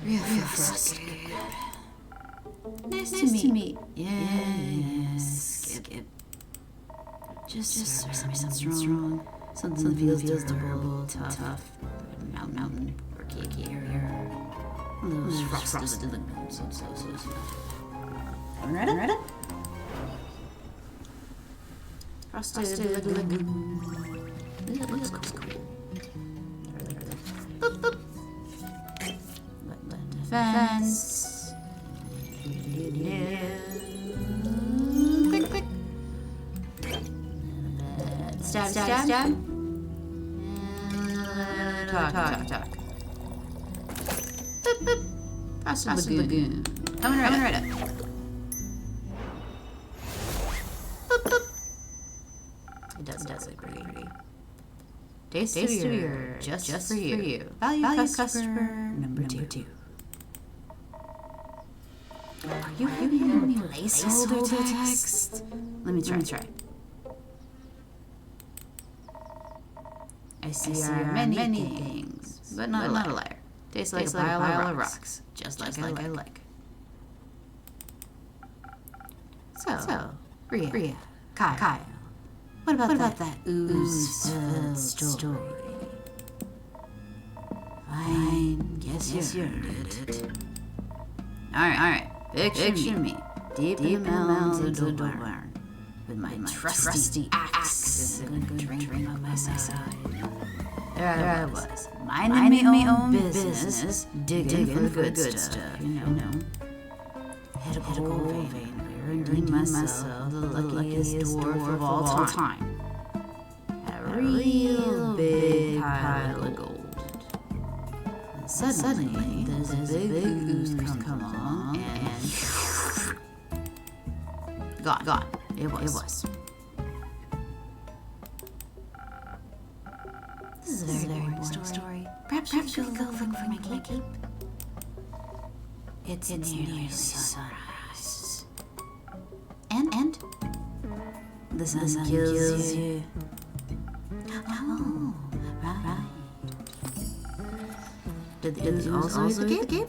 Real frustrated. Nice to meet. Yes. Skip. Just something strong. Something feels durable, tough. Mountain or cake area. Those frosted lagoons. Ready? Frosted lagoon. It looks cool. Boop, boop. Defense. Quick. Stab. Talk. Boop. Frosted lagoon. Coming right up. Boop. It does look pretty. Taste of your just for you. Value customer number 2. Are you giving me placeholder text? Let me try. I see many things, but not a liar. Tastes like a pile of rocks, just like I like. So, Rhea, Kyle. What about that ooze-filled story? Fine, guess you heard it. Alright. Picture me, deep in the mountains of WRLD, with my trusty axe and a drink on my side. There I was, minding my own business, digging for the good stuff, you know. Hit a gold vein there and deemed myself the luckiest dwarf of all time. Had a real big pile of gold. And suddenly, there's a big ooze come along and gone. It was. This is a very boring story. Perhaps you'll go look for my cape. It's nearly sunrise. And? The sun kills you. Oh, right. Did the ooze also hit the cape?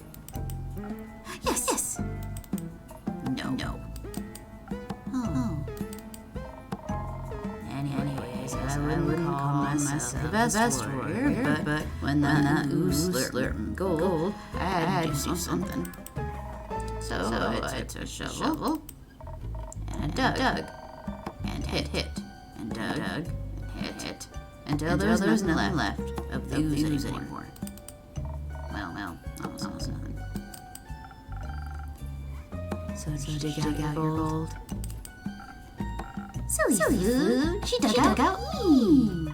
Yes. No. Oh. Anyways, I wouldn't call myself the best warrior, but when that ooze slurped gold, I had to do something. So I took a shovel, and I dug, and hit, and dug, and hit, until there was nothing left of the ooze anymore. Well, almost nothing. So did you dig out your gold? Silly food, she dug out me.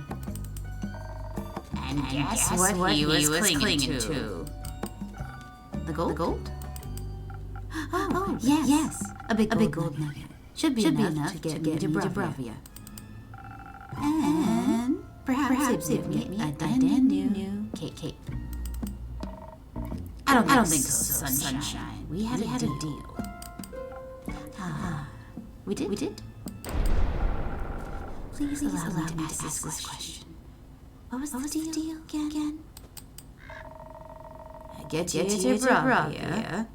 And guess what he was clinging to? The gold? Oh, yes. A big gold nugget. Should be enough to get me to Bravia. And perhaps it would get me a brand new cape. I don't think so, sunshine. We had a deal. We did? Please allow me to ask this question. What was the deal again? I get you to Bravia.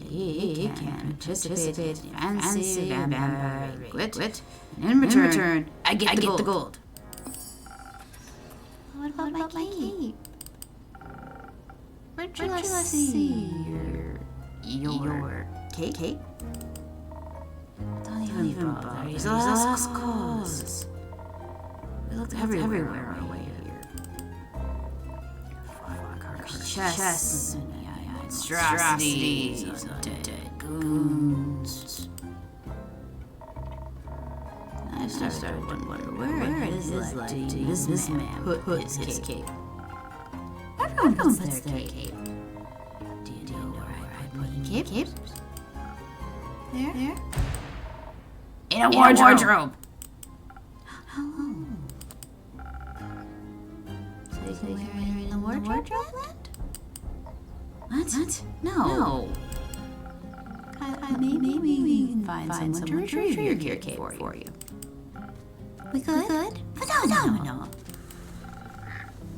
He can participate in fancy vampire banquet. In return, I get the gold. What about my cape? Where'd you see your cape? Don't even bother. He's a lost cause. We looked everywhere on the way here. Chests and monstrosities, undead goons. I started wondering where it is this man put his cape. Everyone puts their cape. Do you know where I put my cape? There? In a wardrobe. Oh. So you can wear it in the wardrobe? What? No. Maybe we can find someone to retrieve your cape for you. We could? But no.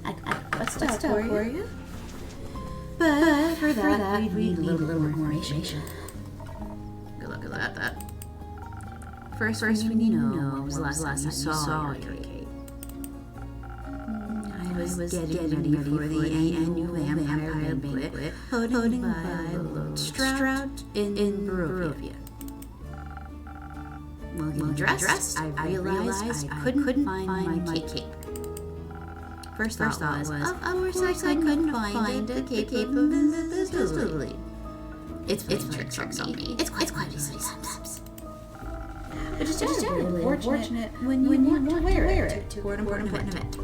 I bust out for you. But for that, we'd need a little more information. that. First we need to know when was the last time you saw your Kate. I was getting ready for the annual vampire banquet hosted by Lord Stroud in Barovia. While getting dressed, I realized I couldn't find my cape. First thought was, of course I couldn't find the cape of invisibility. It's tricks on me. It's quite easy sometimes. But it's just terribly unfortunate when you want to wear it to an important event.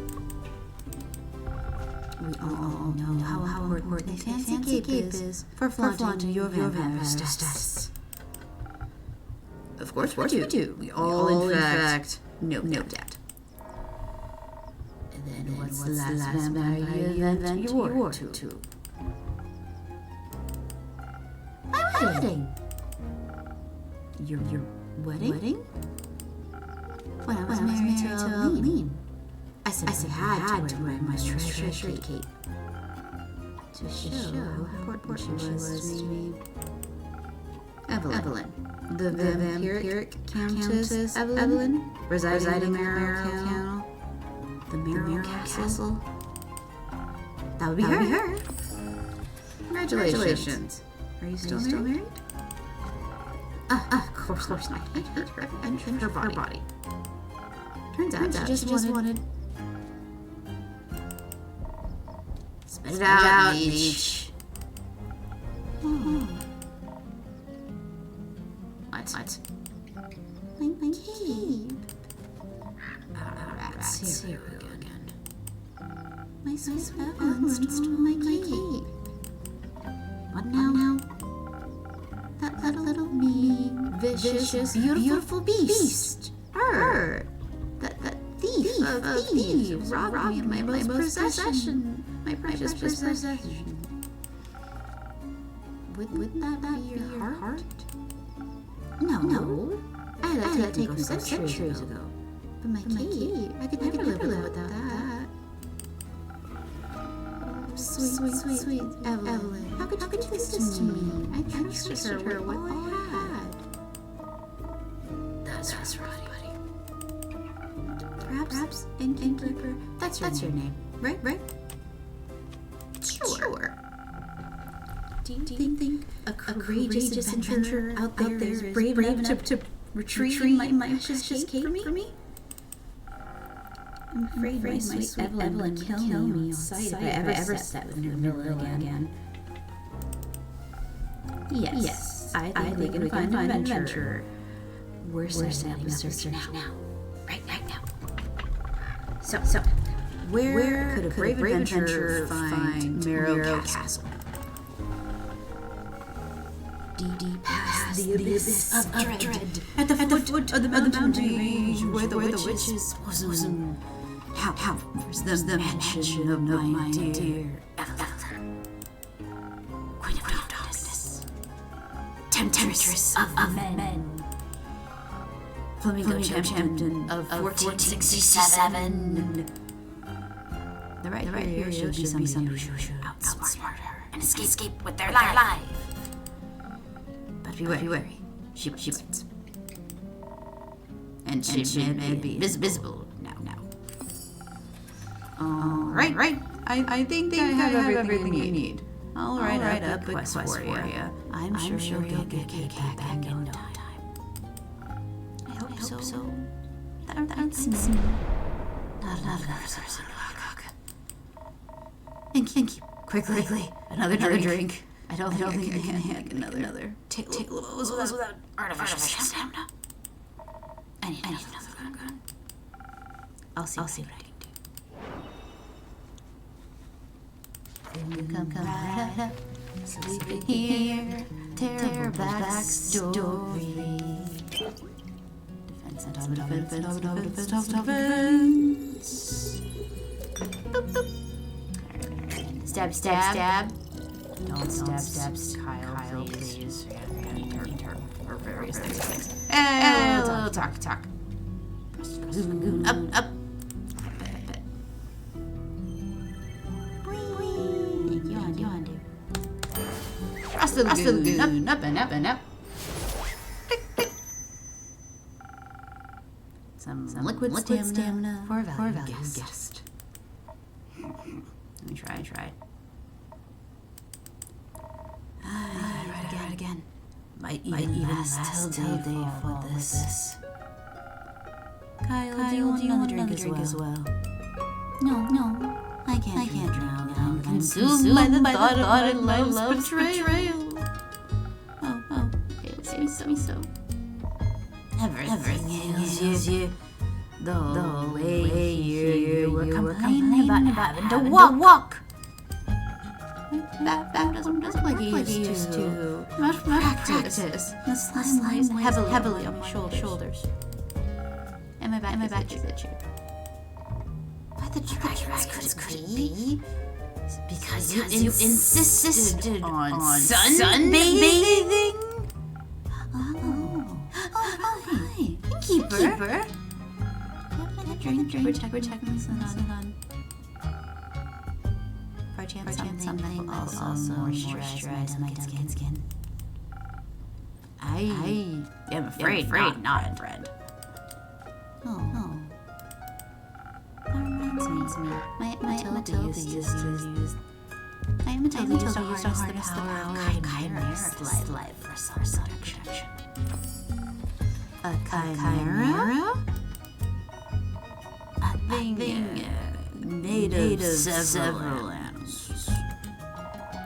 We all know how important a fancy cape is for flaunting your vampire status. Of course we do. We all, in fact, no doubt. And then what's the last vampire event you wore to? My wedding. Your wedding? When I was married to Aline. I said I had to wear my treasure cape to show how important she was to me. Evelyn. The vampiric Countess Evelyn, residing in the Marrow Castle. That would be her. Congratulations. Are you still married? Of course not. I hate her and her body. Turns out she just wanted... Spit it out, Leech. What? My cape. That's here again. My sweet Evelyn stole my cape. What now? That little mean, vicious, beautiful beast. Her. That thief of thieves robbed me of my most possession. My precious possession. Would that be your heart? No. I had that taken centuries ago. But my cape, I could never live without that. Sweet Evelyn. How could you do this to me? I trusted her with all I had. That's right, buddy. Perhaps innkeeper. That's your name, right? Sure. Do you think a courageous adventurer out there is brave enough to retrieve my precious cape for me? I'm afraid my sweet Evelyn would kill me on sight if I ever step in her villa again. Yes, I think we can find an adventurer. We're setting up a search now. Right now. So, where could a brave adventurer find Marrow Castle? Deep past the abyss of dread, at the foot of the mountain range, where the witch's bosom. How was the mansion of my dear Evelyn, Queen of Darkness, Temptress of men, Flamingo Champion of 1467. The right here should be somebody who should outsmart her and escape with their life. But be wary, she bites. And she may be visible now. Right. I think I have everything you need. I'll write up a quest for you. I'm sure you'll get cape back in no time. I hope so. That's not enough. Thank you. Quickly. Another drink. I don't think I can handle another. Take those without artificial sound. I need another gun. I'll see what I can do. Come right up, sleeping here, terrible backstory. Defense. Stab. Don't stab Kyle, please. Or various things. And a little talk. Up. Across the lagoon, up and up. some liquid stamina for a value guest. Let me try. Right again. Might even last till day for this. Kyle, do you want another drink as well? No, I can't drink now. I'm consumed by the thought of my love's betrayal. Oh, it me so. Everything is you. The way you were complaining about having to walk. That doesn't like he used to. Much practice. The slime lies heavily on my shoulders. And my back is itchy. But the dragons could it be? Because you insisted on sunbathing? Oh, hi. Keeper. Drink. Protect me sun. For chance something will also moisturize my skin. I am afraid not, friend. Oh. That reminds me. My Matilda used to use. I am Matilda used to harness the power of Chimera's life for self-protection. A Chimera? A thing made of several animals.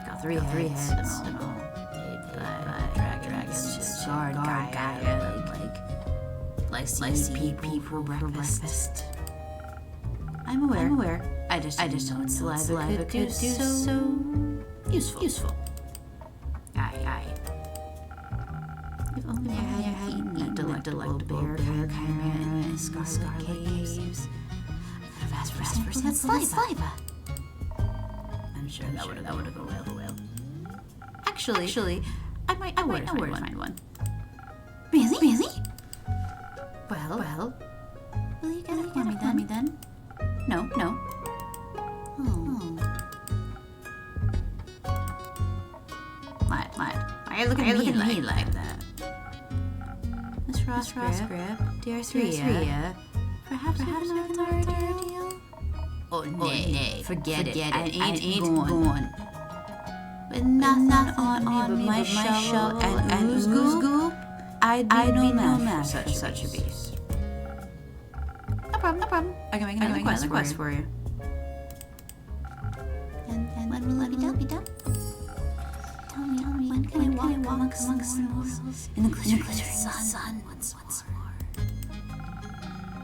Got three heads and all. Made by dragons to guard Gaia like people for breakfast. I'm aware. I just thought saliva could do so useful. Aye. If only I had eaten a delectable bear chimera in Scarlet Caves, I could have asked for some saliva. I'm sure that would have gone well. Actually, I might find one. Really? Well, will you get it for me then? No. Oh. Why are you looking at me like that? Miss Ross Grip, dear Threa, perhaps another deal? Oh, nay, forget it. I ain't born. With nothing on me but my shovel and ooze goop, I'd be no match for such a beast. No problem. I can make another quest for you. And when will it be done? Tell me, when can I walk amongst the mortals in the glittering sun once more?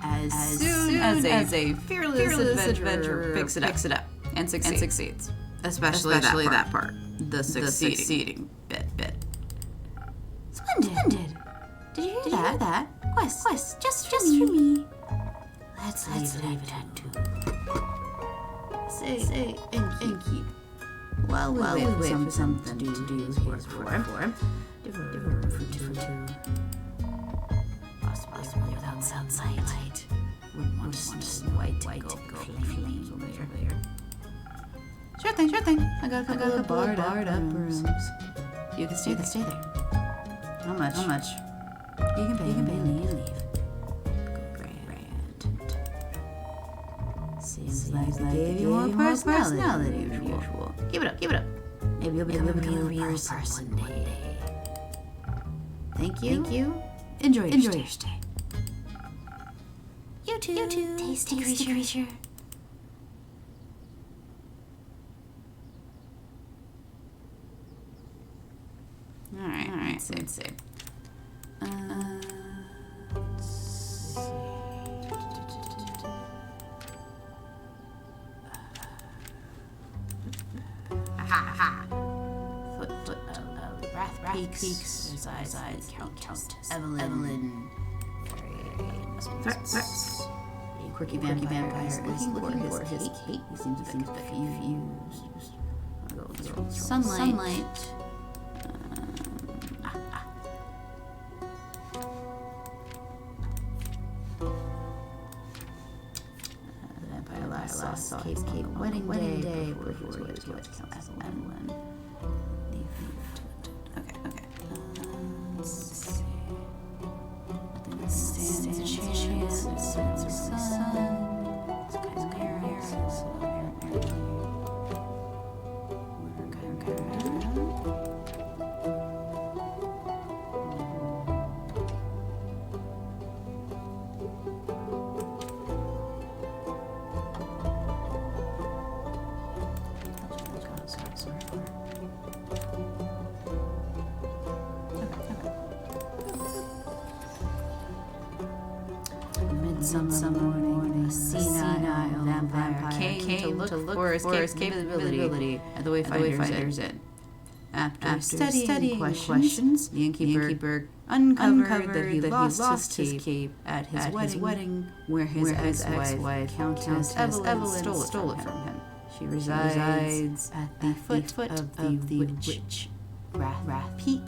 As soon as a fearless adventurer picks it up and succeeds. Especially that part. The succeeding bit. Splendid. Did you hear that? Quest, just for me. Let's leave it at 2. Say and keep. While we wait for something to do his work for him. Divert for 2. Possibly without sunlight. Wouldn't want to white to go flames over there. Sure thing. I got a couple of barred up rooms. You can stay there. How much? You can pay me and leave. Seems like I gave you more personality than usual. Give it up. Maybe you'll become a real person one day. Thank you. Enjoy your stay. You too, tasty creature. Alright, let's see. Foot of Wrath Peaks resides Count Evelyn. Threats. A quirky vampire is looking for his Kate. He seems a bit confused. Sunlight. The vampire last saw Kate's wedding day before he was going to Count Evelyn. Okay. Let's see. Nothing stands a chance. Some morning, a senile vampire came to look for escapability at the Wayfinder's Inn. After studying questions, the innkeeper uncovered that he lost his cape at his wedding, where his ex-wife, Countess Evelyn, stole it from him. She resides at the foot of the witch Wrath Peak,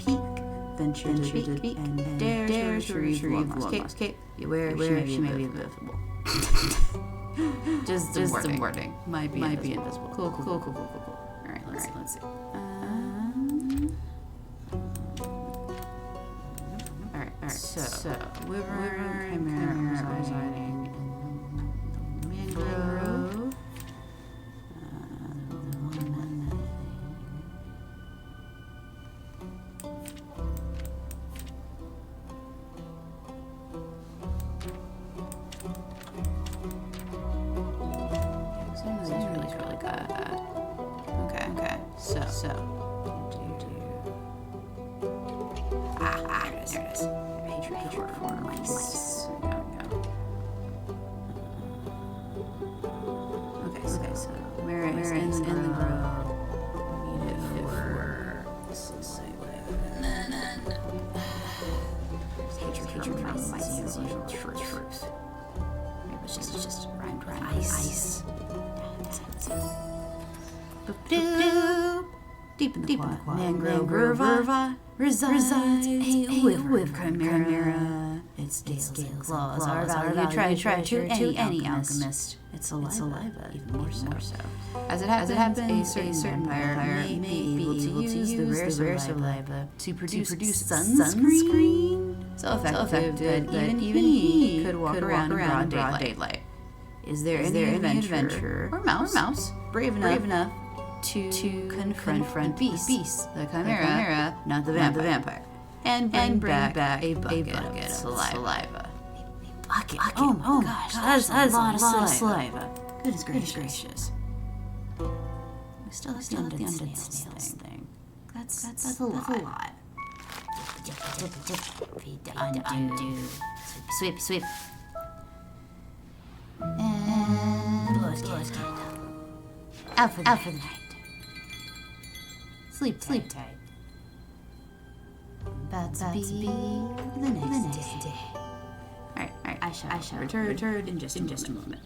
ventured to peek and dare to retrieve the lost cape. Beware, she may be invisible. Just the wording. Might be invisible. Cool. Alright, let's see. Alright, so Wyvern Chimera residing in Mangrove. There it is. Hatred for mice. Okay, so Mara is in the grove. Need it for hatred for mice. Truth. Maybe it's just rhymed with ice. Deep in the mangrove resides a wyvern chimera. Its scales and claws are value try to any alchemist. It's saliva, even more so. As it happens, a certain vampire may be able to use the rare saliva to produce sunscreen. So effective that even he could walk around in broad daylight. Is there any adventurer or mouse brave enough to confront the beast, the chimera, not the vampire, and bring back a bucket of saliva. A bucket? Oh my gosh, that's a lot of saliva. Goodness gracious. We still have the undead snails thing. That's a lot. Undo. Sweep. And blood candle. Out for the night. Sleep tight. About to be the next day. Alright. I shall return in just a moment.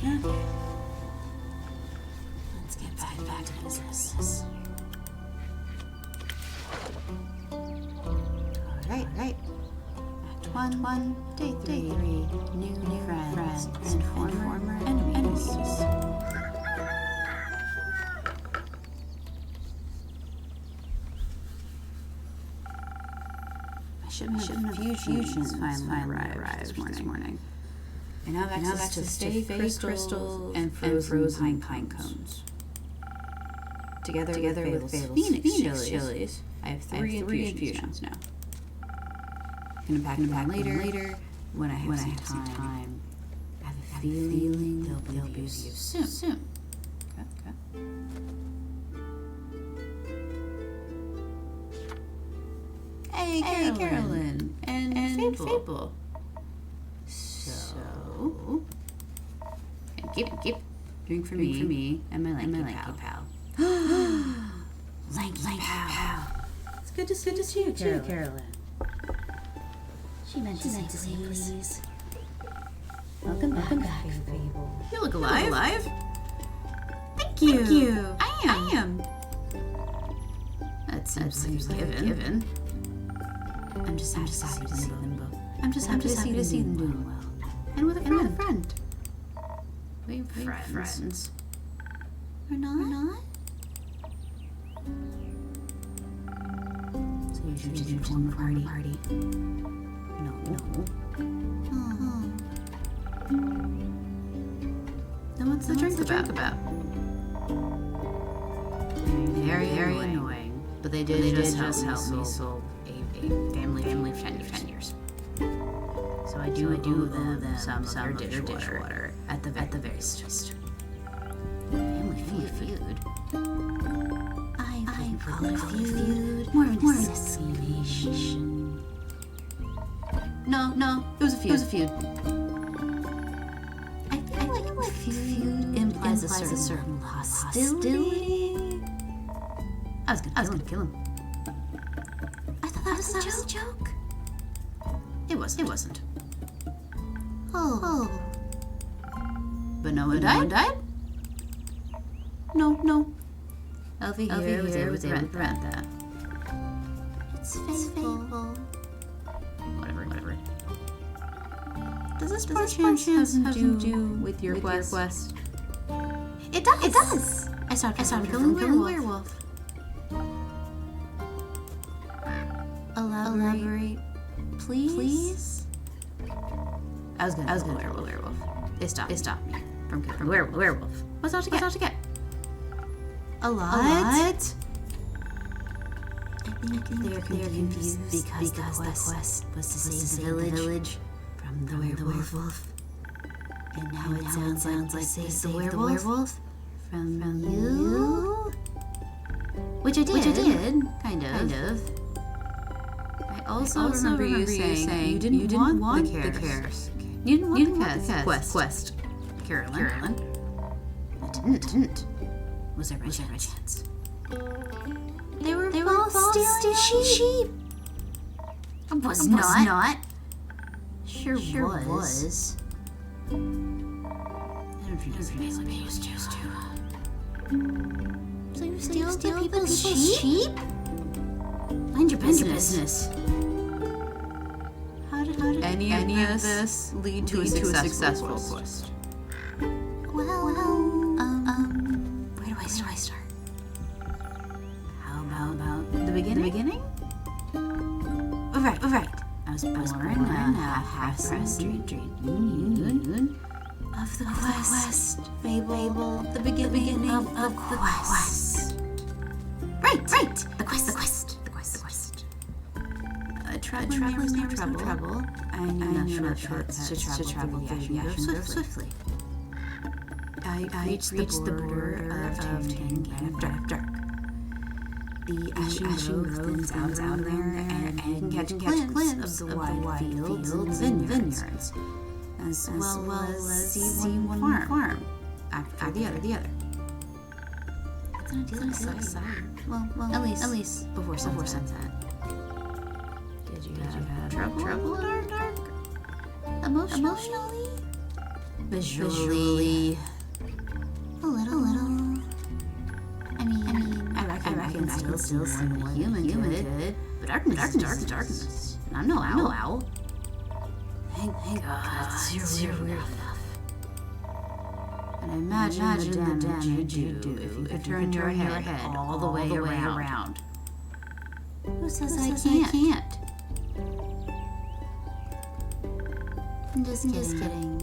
Let's get back to business. All right. Act 1, day 3. New friends and former enemies. I shouldn't have fusions finally arrived this morning. I now have access to stay crystals and frozen pine cones. Together with Fable's Phoenix chilies, I have three infusions now. I'm gonna pack them later when I have some time. I have a feeling they'll be used soon. Okay. Hey, Carolyn and Fable. So, keep drink for me and my lanky pal. Lanky pal. It's good to see you, Carolyn. She meant to say please. Welcome back, Fable. You look alive. Thank you. I am. That seems like a given. I'm just happy to see them both. I'm just happy to see them doing well. And with a friend. We're friends. We're not? So you should just form a party. No. Then what's the drink about? Very annoying. But they did just help me solve a family of 10 years. So I do owe them some of their dishwater at the very start. Family feud. I call it a feud. More of an assassination. No, it was a feud. I feel like feud implies a certain hostility. I was gonna kill him. I thought that was a joke. It wasn't. Oh. But no one died? No. Elfie here was able to prevent that. It's Fable. Whatever. Does this by chance have something to do with your quest? It does. I started killing werewolf. Elaborate, please. I was gonna kill werewolf. They stopped me from killing werewolf. What's out to get? A lot? I think they're confused because the quest was to save the village from the werewolf. And now it sounds like save the werewolf from you? Which I did, kind of. I also remember you saying you didn't want the cares. You didn't want the quest. Carolyn. I didn't. Was there by chance? They were both stealing sheep. Was not. Sure was. I don't think it's like they used to. So you steal people's sheep? Mind your business. How did any of this lead to a successful quest? Well, where do I start? How about the beginning? All right. I was born in a half-present dream of the quest. Fable, the beginning of the quest. Right. The quest. Traveling never trouble. I'm not sure to travel the ocean swiftly. I reached the border of Tang and Dark. The ashen grove thins out there, and you can catch a glimpse of the wide fields and vineyards, as well as see one farm after the other. It's an exciting. Well, at least before sunset. Did you have trouble, Dark? Emotionally? visually a little. I mean, I reckon still see more than human could. But darkness is darkness. And I'm no owl. Thank God, it's weird enough. And imagine the damage you'd do if you could turn your head all the way around. Who says I can't? I'm just kidding.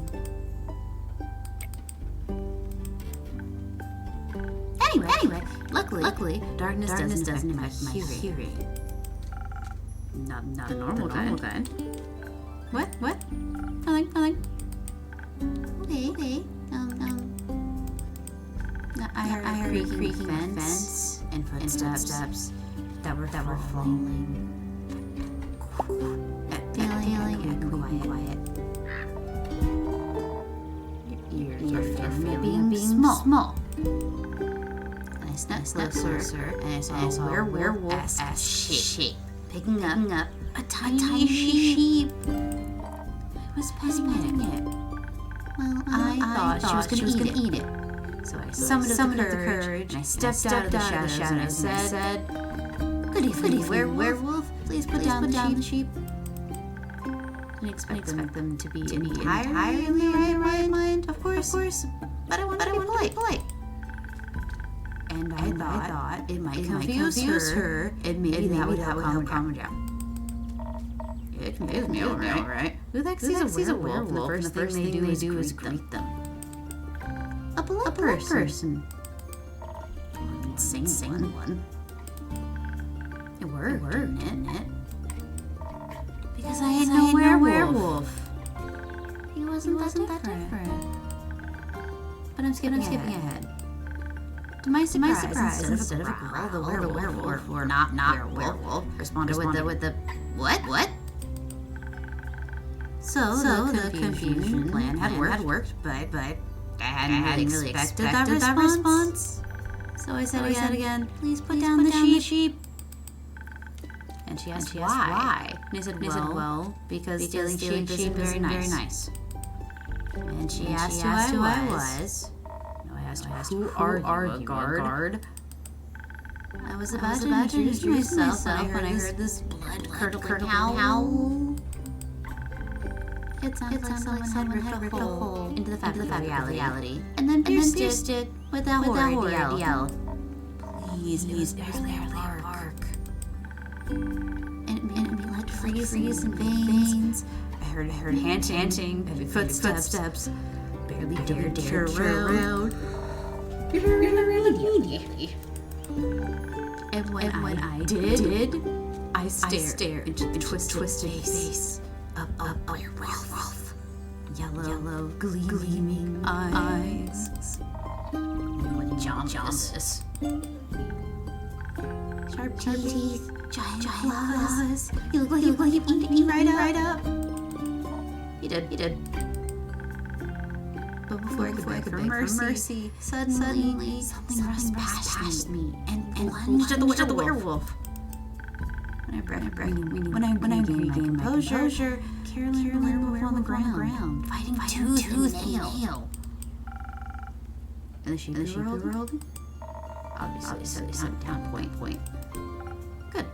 Anyway, luckily, darkness doesn't affect my hearing. Not the normal kind. What? Nothing. Okay. I heard a creaking fence and footsteps that were falling. Feeling quiet. You're feeling being small. And I snuck closer and I saw a werewolf-esque shape picking up a tiny sheep. I was petting it. Well, I thought she was gonna eat it. So I summoned up the courage and I stepped out of the shadows and I said, Good evening, werewolf. Please put down the sheep. I didn't expect them to be entirely in the right mind, of course. But I want to be polite. And I thought it might confuse her, and maybe that would help calm her down. It confused me, all right. Who the heck sees a werewolf and the first thing they do is greet them? A polite person. Insane one. It worked, didn't it? Because I had no werewolf. He wasn't that different. But I'm skipping ahead. To my surprise, instead of a growl, the werewolf, or not werewolf, responded with the what? So the confusion plan had worked, but I hadn't really expected that response. So I said again, please put down the sheep. And she asked why. And I said, well, because stealing sheep isn't very nice. And she asked who I was. No, I asked who are you, a guard? I was about to introduce myself when I heard this blood-curdling howl. It sounded like someone had ripped a hole into the fabric of reality. And then pierced it with that horrid yell. Please, barely a bark. And it made blood freeze in veins. I heard chanting, heavy footsteps. Barely dared turn around. You're really. And when I did, I stared into the twisted face of a werewolf. Yellow, gleaming eyes. What jump is this? Sharp teeth, giant claws. You look like you eat me right up. You did. But before I could beg for mercy, suddenly something rushed past me and lunged at the werewolf. When I regained my composure, Carolyn and the werewolf on the ground, fighting tooth and nail. And the sheep WRLD? Obviously, set down point. Good.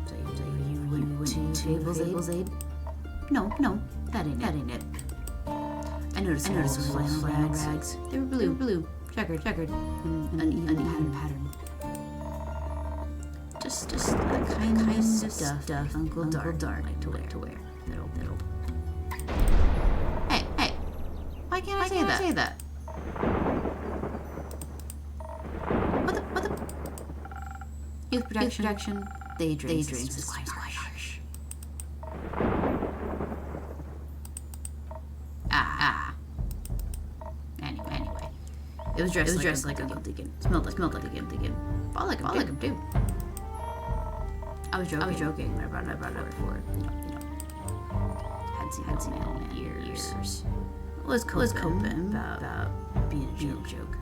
So you went to Table's aid? No, that ain't it. I noticed those flags. They were blue, checkered, and uneven pattern. Just the kind of stuff Uncle Dark liked to wear. That'll. Hey! Why can't I say that? What the? Youth protection. Daydreams. Squash. Anyway. It was dressed like a guild deacon. Smelled like a guild deacon. All like him too. I was joking when I brought it forward. You know. Had seen it in years. Was coping about being a joke.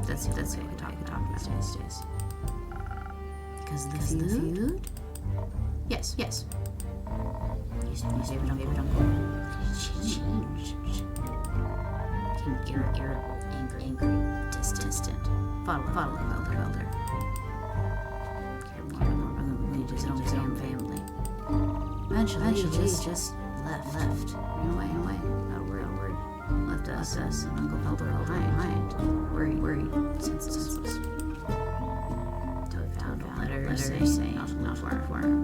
That's what we talk about these days. Because of the feud? Yes. used to be my favorite uncle. He changed. Became irritable, angry, distant. Fought with Elder. Cared more than his own family. Eventually, he just left. Ran away. Not a word. Left us and Uncle Felder behind. Worried, senseless. Until we found letters saying not for him.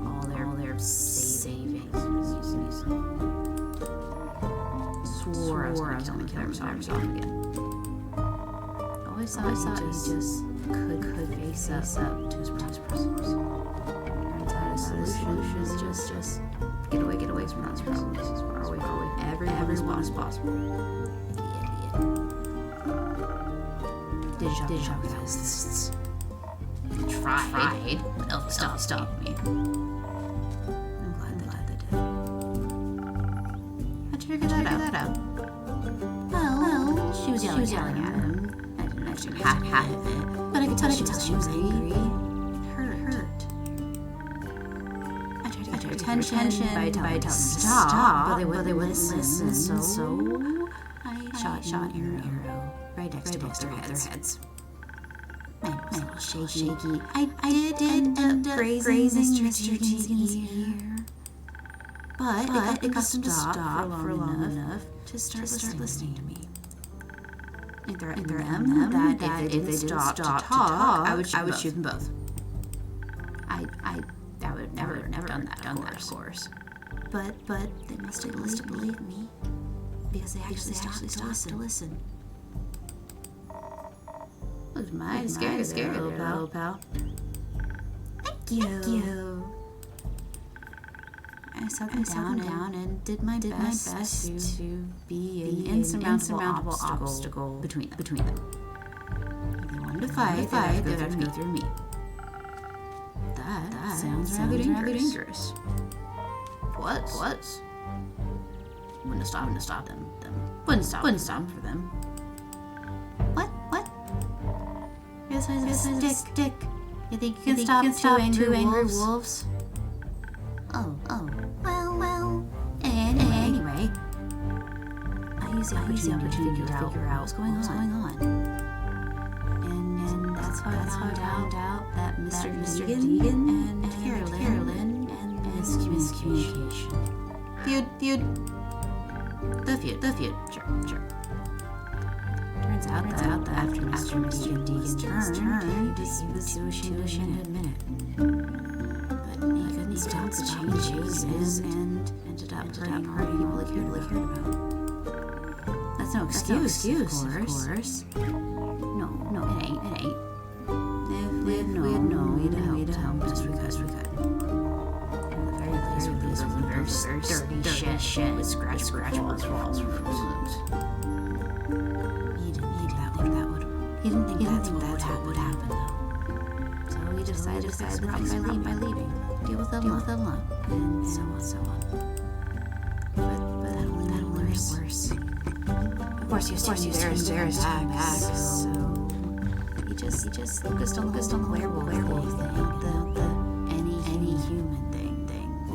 All their savings. Swore I was going to kill him again. Always thought he just could face up to his problems. Turns out his solution is just get away from those problems as far away everyone as possible. Idiot. Digitists. Tried. Elf stopped me. I'm glad they did. How'd you figure that out? Well, she was yelling at him. I didn't actually half of it, but I could tell she was angry. Hurt. I tried to get her attention by telling them to stop, but they wouldn't listen. So I shot an arrow right next to both their heads. My little shaky. I did end up grazing Mr. Deegan's ear, but it got him to stop for long enough to start listening to me. I threatened them that if they didn't stop to talk, I would shoot them both. I would have never done that, of course. But they must have believed me because they actually stopped to listen. Looked mighty scary, little pal. Thank you. I sat them down and did my best to be an insurmountable obstacle between them. If they wanted to fight, they'd have to go through me. That sounds rather dangerous. What? Wouldn't have stopped them. Wouldn't stop for them. What? You're the size of a stick. You think you can stop two angry wolves? Oh. Well. And anyway, I used the opportunity to figure out what was going on. And that's how I found out that Mr. Deegan and Carolyn and miscommunication. Feud. The feud. Sure. Turns out that after Mr. Deegan's turn, he was too ashamed to admit it. But he couldn't stop the changes and ended up hurting people he cared about. That's no excuse, of course. No, it ain't. If we had known, we'd have helped as we could. At the very least, we was very dirty shit with scratch walls for wounds. He didn't think that would happen though. So he decided the problem by leaving. Deal with them up. And so on. But that only made it worse. Of course, he was back. So he just focused on the werewolf thing, not the any human thing,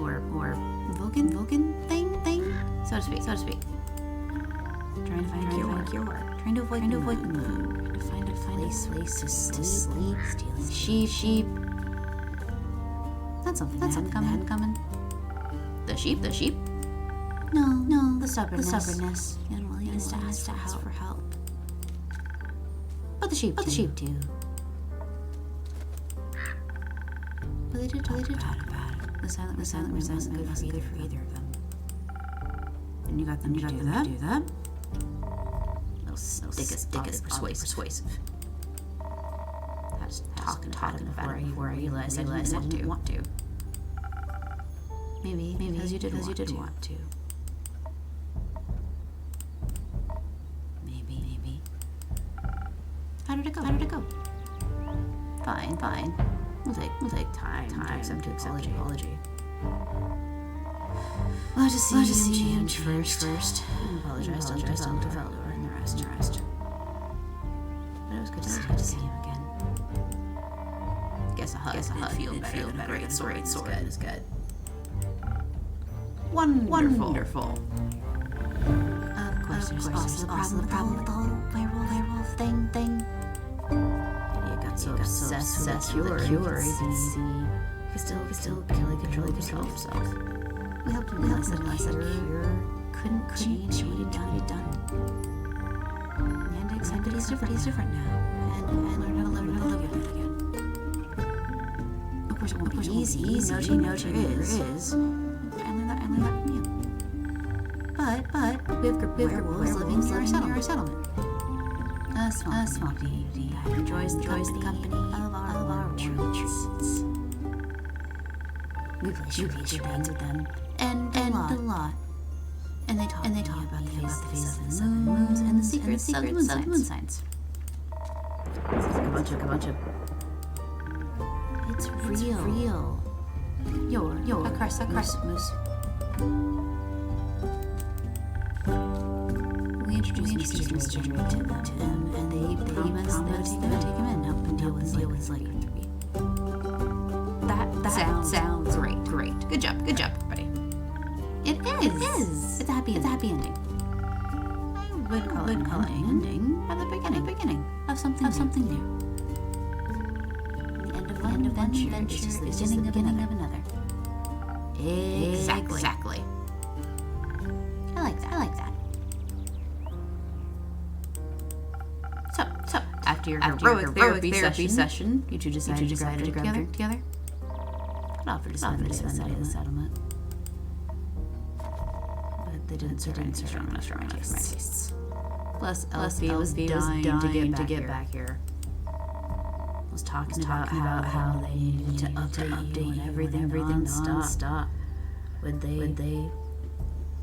or Vulcan thing, so to speak. Trying to find a cure. Trying to avoid the moon. Trying to find a place to sleep. Stealing sheep. That's something coming. The sheep? No, the stubbornness. The unwillingness to ask for help. But the sheep too. But they did talk about it. The silent wasn't good for either of them. And you got them to do that? Stick is persuasive. I was talking about it before I realized I didn't want to. Maybe because you did want to. Maybe. How did it go? Fine. We'll take time to accept apology. We'll just see him first. And apologize to Felder and the rest. But it was good to see him again. Guess a hug feel better than a great sword is good. Wonderful. Of course, there's also the problem with the whole werewolf thing. You got so obsessed with the cure, you could still control yourself. We helped him realize that a cure couldn't change what he'd done. And accept that he's different now. And learn how to live with it again. Of course, it won't be easy. No there is. And learn that from you. But we have werewolves living near our settlement. A small community that enjoys the company of our retreats. We play charades with them, and a lot. And they talk about the phases of the seven moons and the secrets of the moon signs. It's like a bunch of. It's real. You're a Christmas. We introduced Mr. Drake to them, and they promised that they would take him in, help him deal with like 3. That sounds great. Good job, everybody. It is. It's a happy ending. I would call it an ending at the beginning of something new. The end of one adventure is the beginning of another. Exactly. I like that. So after your heroic therapy session, you two decided to grab together. I'd offer to spend the day in the settlement. But they didn't serve anything strong enough for my tastes. Plus, Lofi was dying to get back here. Was talking about how they needed to update when everything non-stop. Would they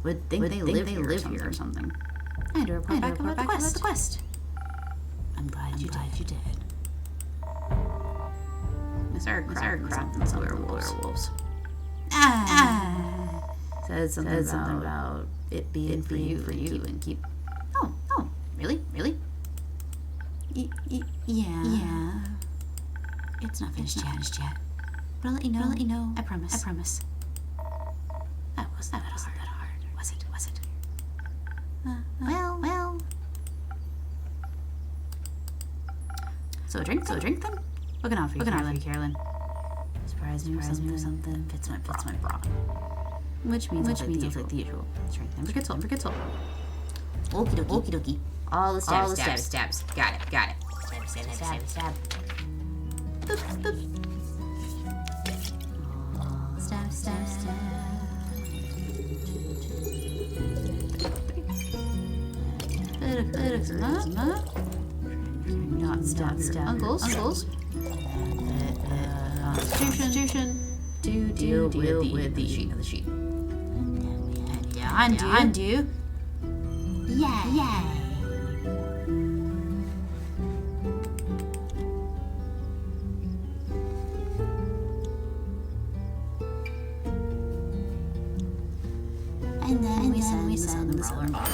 live here or something? I had to report back about the quest. I'm glad you did. I started crafting some werewolves. Said something about it being for you and keep. Oh, really? Yeah. It's not finished yet. But I'll let you know. I promise. That wasn't that hard. Was it? Well. So a drink then? Looking out for you, Carolyn. Surprise me with something. Fits my bra. Which means it's like the usual. Strength and forget soul. Okie dokie. All the stabs. Got it. Stab. Boop. Stab. Bit of charisma. Not stab. Uncles. Constitution. To deal with the sheet. Undo. Yay. And then we send the roller off.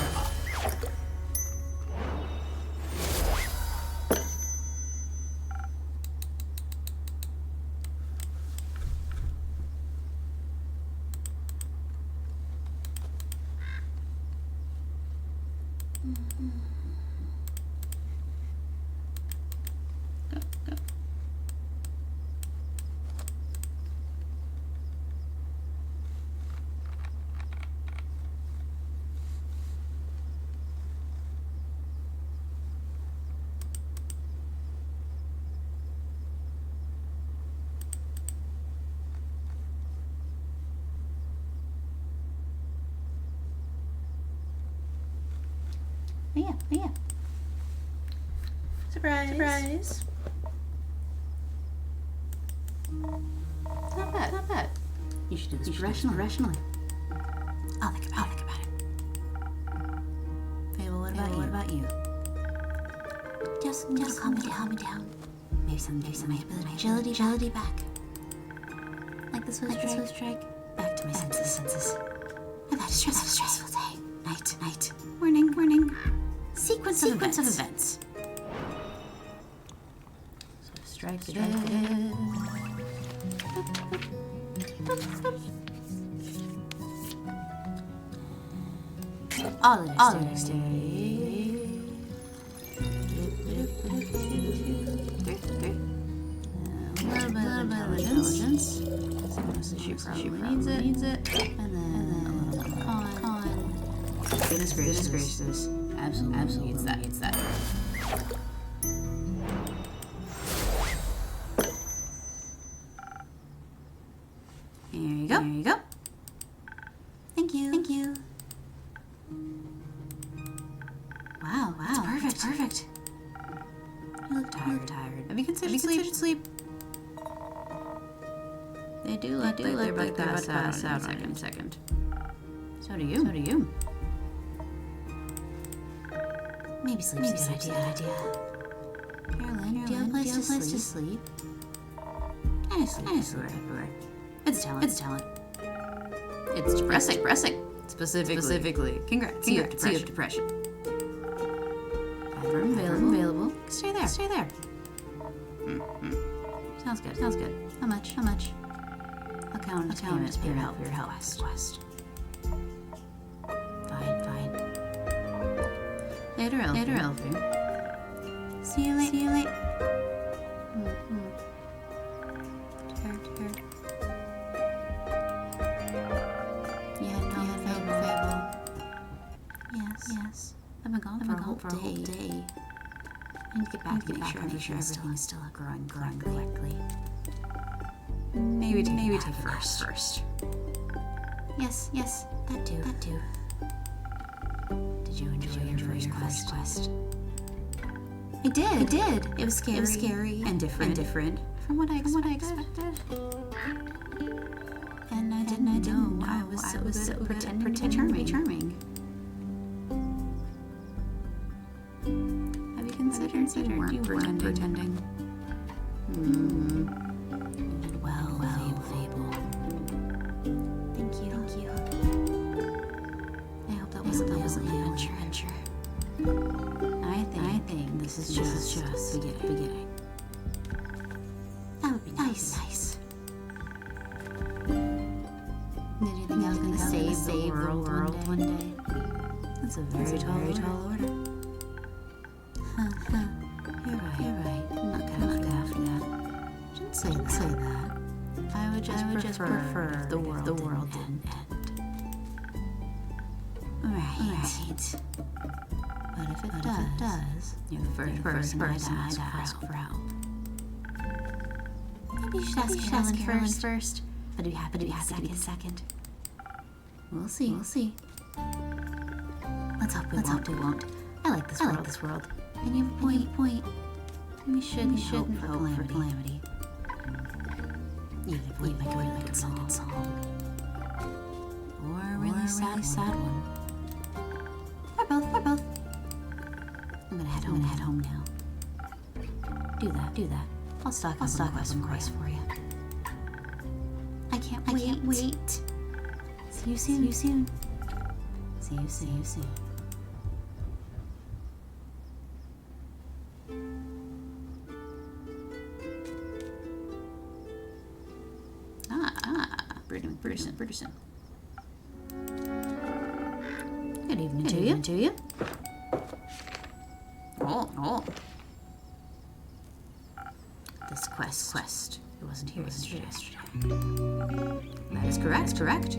Go. Yeah. Surprise. Not bad. You should do this rationally. I'll think about it. Okay, well, what about you? Just calm me down. Maybe some agility back. Like this was strike. Back to my senses. I've had a stressful day. Night. Morning. Sequence of events. So strike it in. all the dexterity. A little bit of intelligence. She probably needs it. And then a little con. Goodness gracious. Absolutely needs that. There you go. Thank you. Wow. It's perfect. You look tired. Have you considered sleep? They do look like they're about to pass out in a second. So do you. Maybe sleep's a good idea. Carolyn, do you have a place to sleep? I sleep everywhere. It's talent. It's depressing. Specifically. Congrats. You have depression. Room available. Stay there. Sounds good. How much? I'll count as payment for your help quest. Fine. Later, Elfie. See you late. Fable. Yes. I've been gone for a whole day. I need to get back and make sure everything's still growing correctly. Maybe take first. Yes, that too. Did you enjoy your first quest? I did. It was scary and different from what I expected. And I didn't know I was so good at pretending charming. Have you considered you weren't pretending? Well, Fable. Thank you. I hope that wasn't the adventure. I think this is just beginning. That would be nice. Did you think I was going to save the world one day? That's a very tall order. You're right. I'm not cut out for that. Shouldn't say that. I would just prefer the world didn't end. Right. But if it does, you're the first person I'd ask for help. Maybe you should ask Carolyn first. But I'd be happy to be second. We'll see. Let's hope we won't. I like this world. And you have a point. We shouldn't hope for calamity. Even if we make a good song. Or a really sad one. Or both. I'm gonna head home now. Do that. I'll stock up some quest for you. I can't wait. See you soon. See you soon. Bruderson. Good evening to you. Oh. This quest. It wasn't here yesterday. That is correct.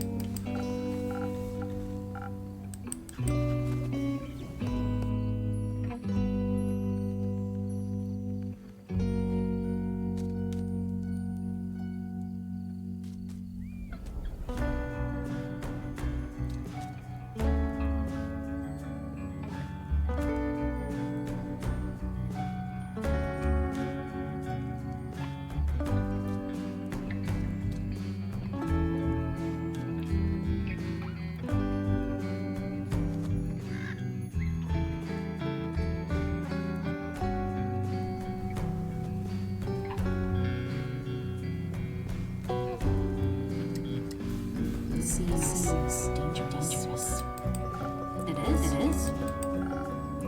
Seems dangerous. It is.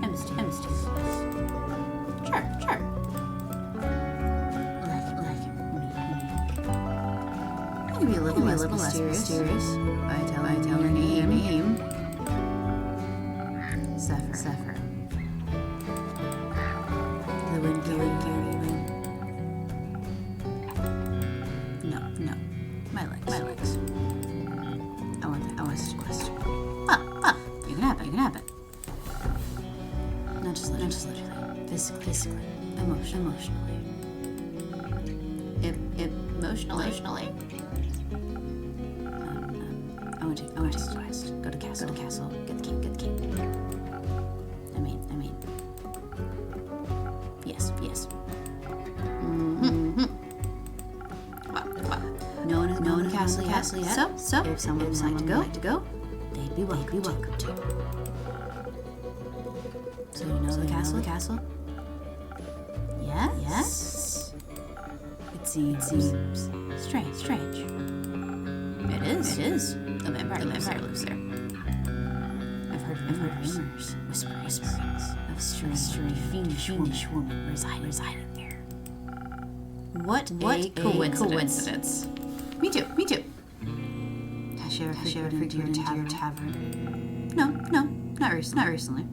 Mysterious. Sure. Like me. Maybe a little less mysterious. I tell your name. physically, emotionally. Emotionally. I want to twice. Go to castle. Get the key. I mean. Yes. Mm-hmm. No one in the castle yet. So if someone would like to go, they'd be welcome to. So you know the castle? Yes. It seems strange. It is. The vampire lives there. I've heard rumors, whisperings of strange fiendish woman residing there. What a coincidence. Me too. Has she ever frequented your tavern? No, not recently.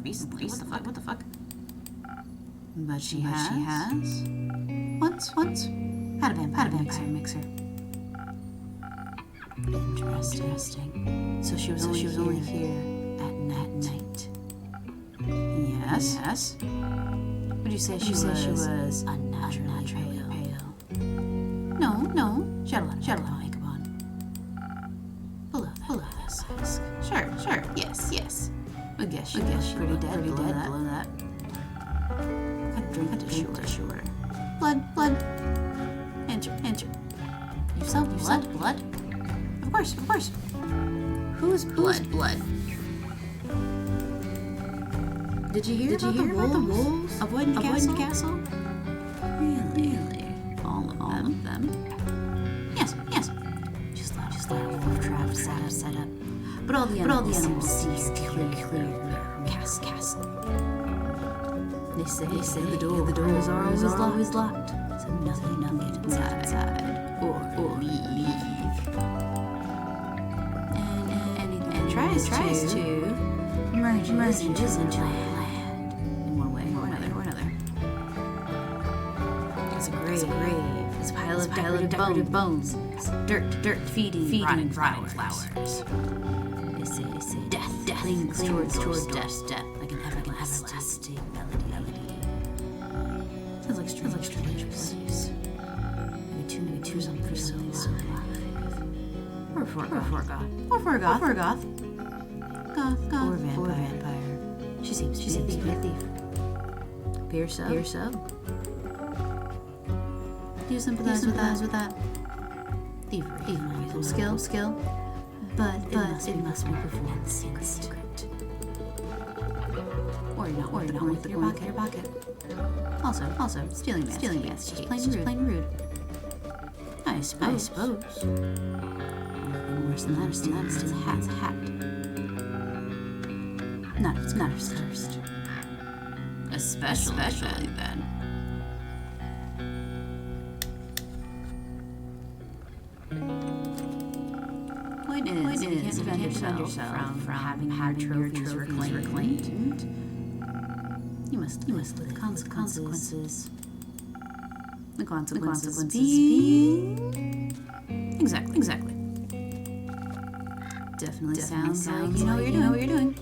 Recently? What the fuck? But she has. Once had a vampire mixer. Interesting. So she was only here at night. Yes. Would you say she was unnaturally pale? No. She had a lot of makeup on. Below this. Sure. Yes. I guess she's pretty dead below that. Had to sure. Blood. Enter. You saw blood? Of course. Whose blood? Did you hear about the wolves avoiding the castle? Really? All of them? Yes. Just let a wolf trap set up. But all the animals see clear from castle. They say the doors are always locked, so nothing get inside or leave. And tries to merge into land in one way or another. It's a grave. It's a pile of decorative bones. Dirt feeding rotting flowers. They say death clings towards death, like an everlasting melody. Sounds like strange place. Maybe two something so alive. Or for a goth. Or vampire. She seems to be a thief. Peer sub. Do you sympathize with that? Thievery. Skill. But it must be performed in secret. Or not with your pocket. Also, stealing masks. Just plain rude. I suppose. Nothing worse than that is stealing a hat. Not first. Especially then. Point is, you can't defend yourself from having your trophies reclaimed. You must live the consequences. The consequences being... Exactly. Definitely sounds like you know what you're doing.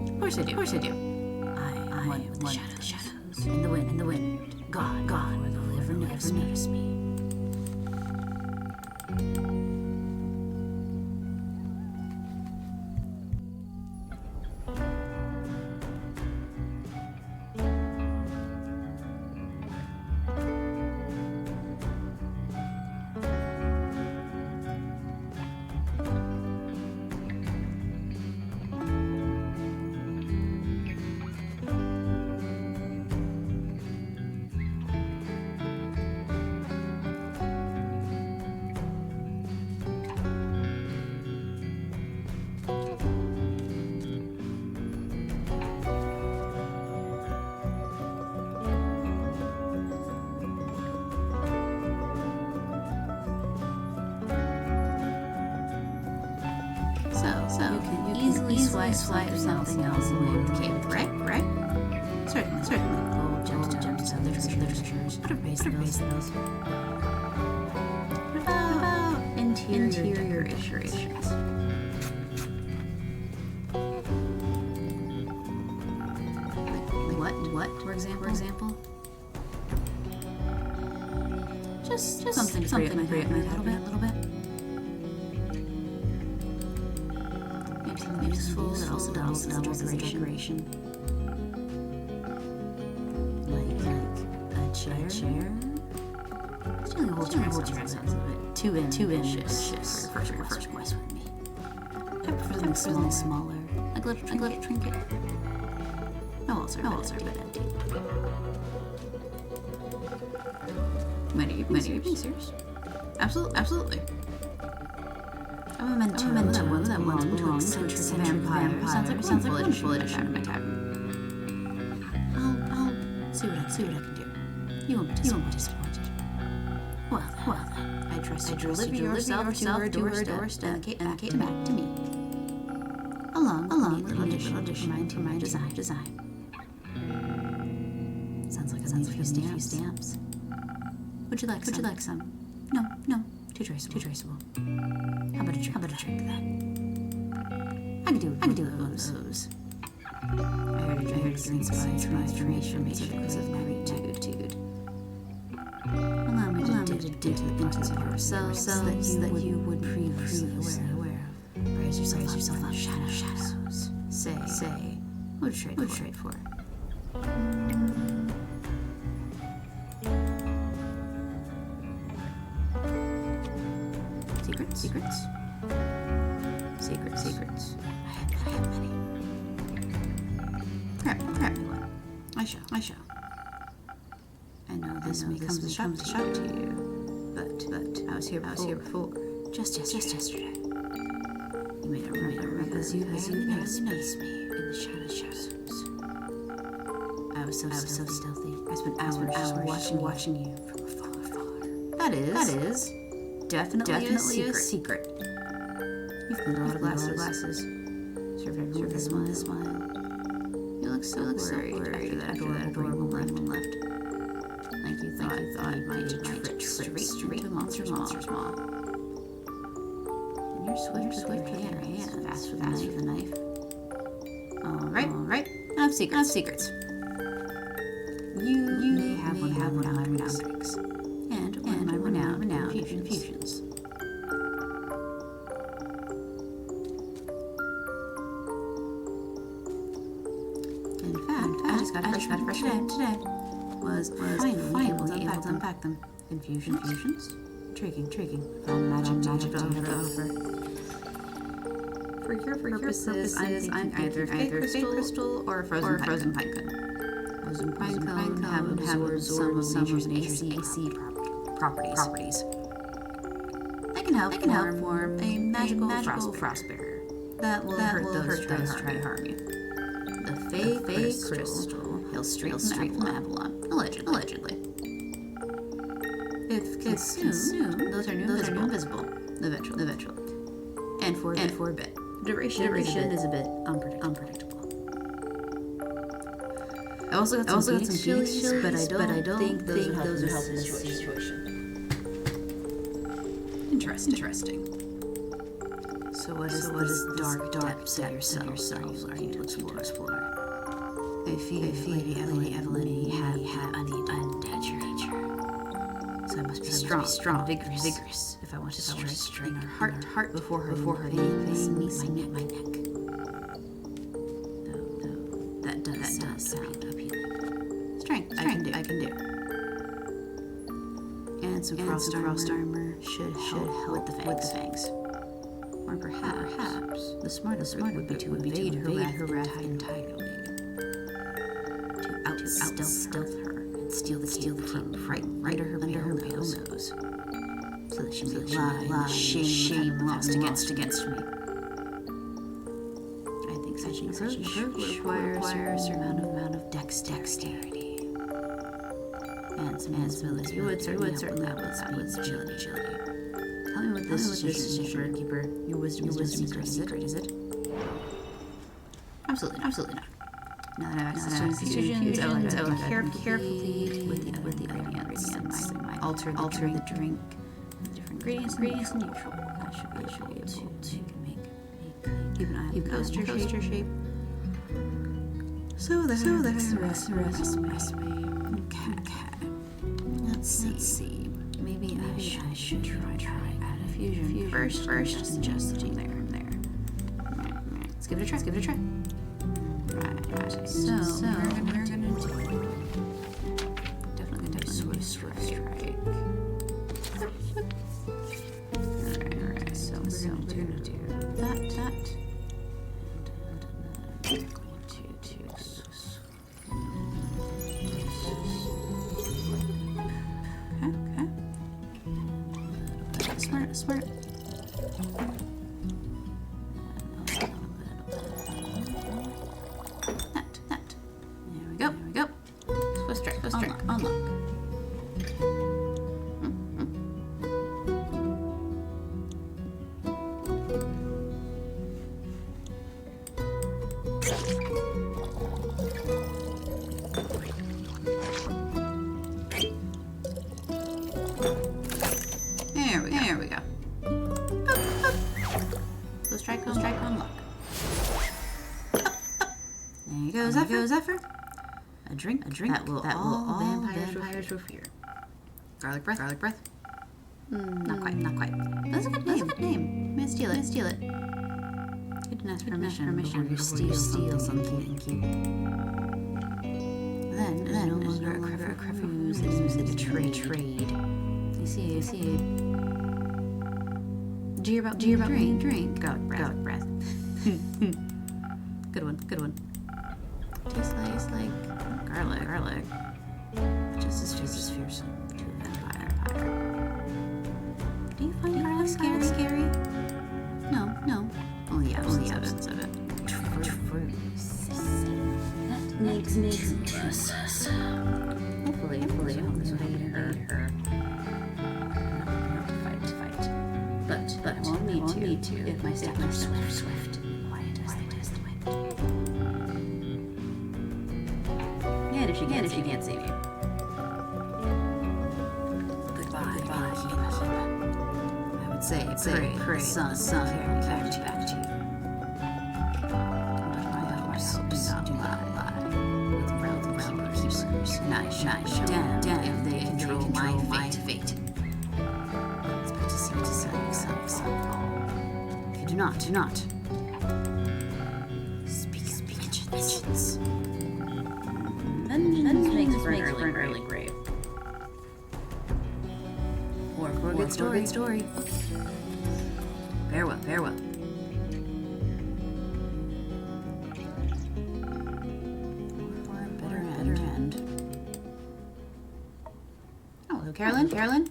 Of course I do. I am one with the shadows. In the wind. God will never notice me. So you can easily swipe something else away with the cape, right? Certainly. Gold, gemstones, other treasures. Put a base in those. What about interior decorations? What example. Just something to create my head a little bit. Maybe something useful that also doubles as decoration. Like a chair. Still hold your hands a bit. 2 inches first request with me. I prefer something smaller, like a little trinket. No walls are a bit empty. Many are you being serious? Absolutely. I'm a memento that once belonged to eccentric vampire. Sounds like a wonderful addition to my tavern. I'll see what I can do. You won't be disappointed. Well then, I trust you deliver yourself to her doorstep and back to me. Along with a little addition to my design. Sounds like a few stamps. Would you like some? No. Too traceable. How about a drink that? I could do those. I heard a drink transformation because of magnitude. Allow me to dig into yourselves that you would previously aware of. Raise yourself up shadows. Say, what would you trade for? Secrets. I have many. Grab me one. I shall. I know this may come as a shock to you, but I was here before. Just yesterday. You may not remember as you noticed me in the shadows. I was so stealthy. I spent hours watching you from afar. That is definitely a secret. You've been a lot of glasses. Serve everyone a smile. You look so worried after that adorable left. Like you thought you might trip straight to monster maw. And you're swift with your hands, fast with the knife. All right. Enough secrets. You may have one of my renowned tricks, and my renowned infusions. In fact, I just got fresh today. Was finally able to unpack them. Infusions? Intriguing. Found magic to offer. For your purposes, I'm either fake crystal or a frozen pine cone. Frozen pine cone have absorbed some of nature's AC properties. They can help form a magical frost barrier that will hurt those try to harm you. The fake crystal he'll straight from Avalon, allegedly. If consumed, those are invisible, eventually. And for a bit. Duration is a bit unpredictable. I also got some chilies, but I don't think those will help in this situation. Interesting. So what is dark depths of yourselves are you to explore? I feel Lady Evelyn had undead nature. So I must be strong, vigorous. If I want to strike her heart before her veins meet my neck. Though that does sound appealing. Strength, I can do. And some frost armor should help with the fangs. Or perhaps the smartest would be to evade her wrath entirely. To stealth her and steal the key right under her pale nose, so that she may lie shame lost against me. I think such an approach requires a certain amount of dexterity and some ability. You would certainly have with agility. Tell me what this is, keeper. Your wisdom is secret, is it? Absolutely not. Now that I have access to infusions, I will carefully with the ingredients. I might alter the drink with different ingredients than usual. I should be able to make keep an eye on the coaster shape. So there's the recipe. Okay. Let's see. Maybe I should try add a fusion first, just in there. Let's give it a try. Right. So we're gonna do definitely swift strike. Alright. So we're gonna do that. Okay. Smart. That. There we go. Swift strike. Unlock. There we go. Go strike, unlock. Up. There you go, Zephyr. A drink that will all vampires revere. Garlic breath. Not quite. That's a good name. May I steal it? You didn't ask permission before you steal something and keep it. Then no longer a crefuse, it's a trade. You see. Do you about drink? Garlic breath. Good one. Tastes like garlic. Just as fearsome to a vampire. Do you find garlic scary? No. Only the absence of it. True. That makes us. Hopefully, invade her. Not to fight. But I won't need to if my steps are swift. Quiet as the wind. And if she can't save you. Goodbye. I would say pray, son, back to you. But my hopes do not lie. With WRLD keepers, nice. Damn, if they control my fate. Expect to see some. If you do not. Speak mentions. Vengeance makes for an early grave. Or for a good story. Farewell. For a better end. Oh, hello, Carolyn.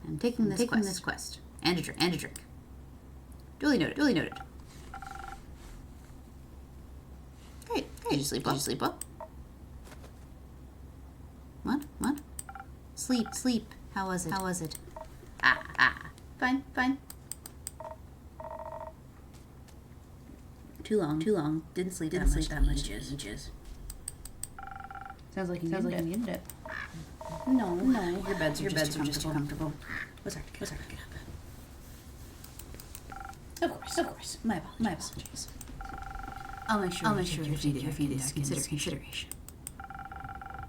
I'm taking this quest. And a drink. Duly noted. Great. Did you sleep well? What? Sleep. How was it? Fine. Too long. Didn't sleep that much. Sounds like you needed it. No. Your beds are just too comfortable. Was hard to get up. Of course. My apologies. I'll make sure your feet is consideration.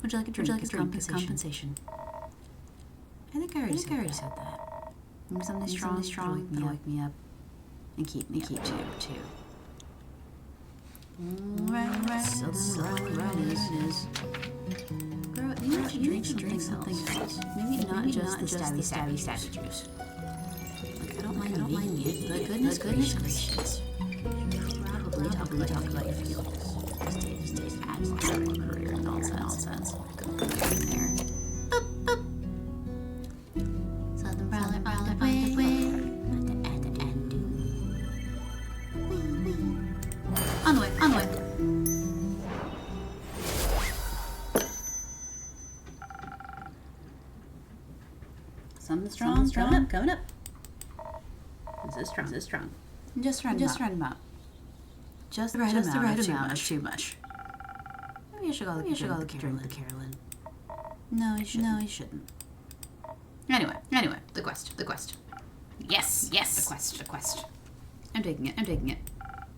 Would you like a drink as compensation? I think I already said that. Maybe something strong that'll wake me up and keep me too. Right. Southern it is. Girl, you should drink something else. Maybe not just the stabby juice. Like, I don't mind it, but goodness gracious. Probably talk about your feelings. Stay add more career and nonsense. Go in there. Boop. Southern Prowler way. At the end. On the way. Something strong coming up. Is this strong? Just right amount. Just the right amount. Too much. Maybe I should go the Carolyn. No, you shouldn't. Anyway, the quest. Yes, the quest. I'm taking it.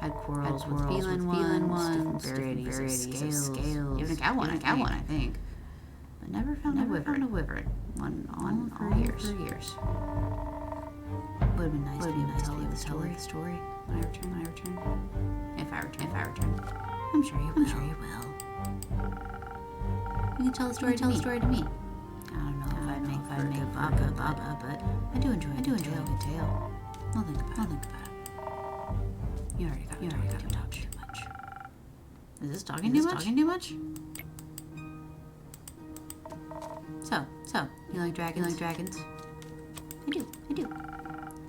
Had quarrels with feline ones, different varieties of scales. Even a cow one, I think. But never found a wyvern. One on for years. Would have been nice to be able to tell the story when I return. If I return. I'm sure you will. You can tell the story to me. I don't know if I'd make Baba, but I do enjoy a good tale. I'll think about it. You already got to talk too much. Is this talking too much? So, you like dragons? I do.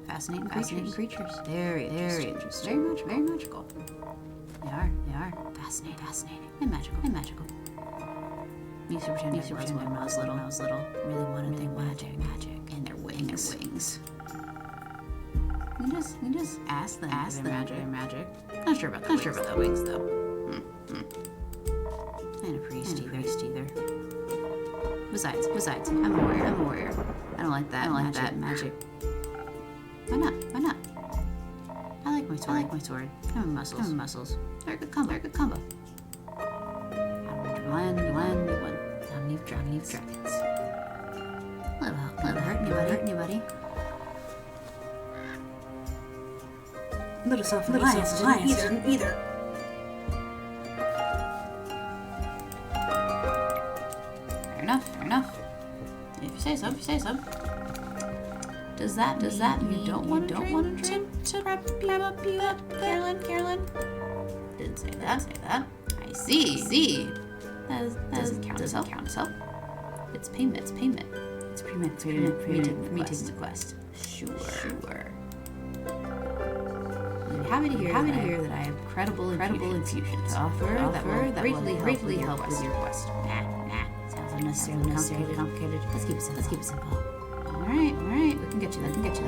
Fascinating creatures. Very interesting. Very magical. They are. Fascinating. And magical. I used to pretend when I was little. Really wanted their magic. And their wings. You can just ask them their magic. Not sure about the wings though. And a priest either. Besides, I'm a warrior. I don't like that magic. Why not? I like my sword. I'm muscles. They're a good combo. Land, new one. Dragons. Never hurt anybody. Little self-reliance didn't either. Fair enough. If you say so. Does that mean you don't want to prep you up, Carolyn? Didn't say that. I see. That doesn't count as help. It's payment. It's premeditated for me taking the quest. Sure. I'm happy to hear that I have credible infusions to offer that will greatly help with your quest. Nah. Sounds unnecessarily complicated. Let's keep it simple. All right. We can get you then. Making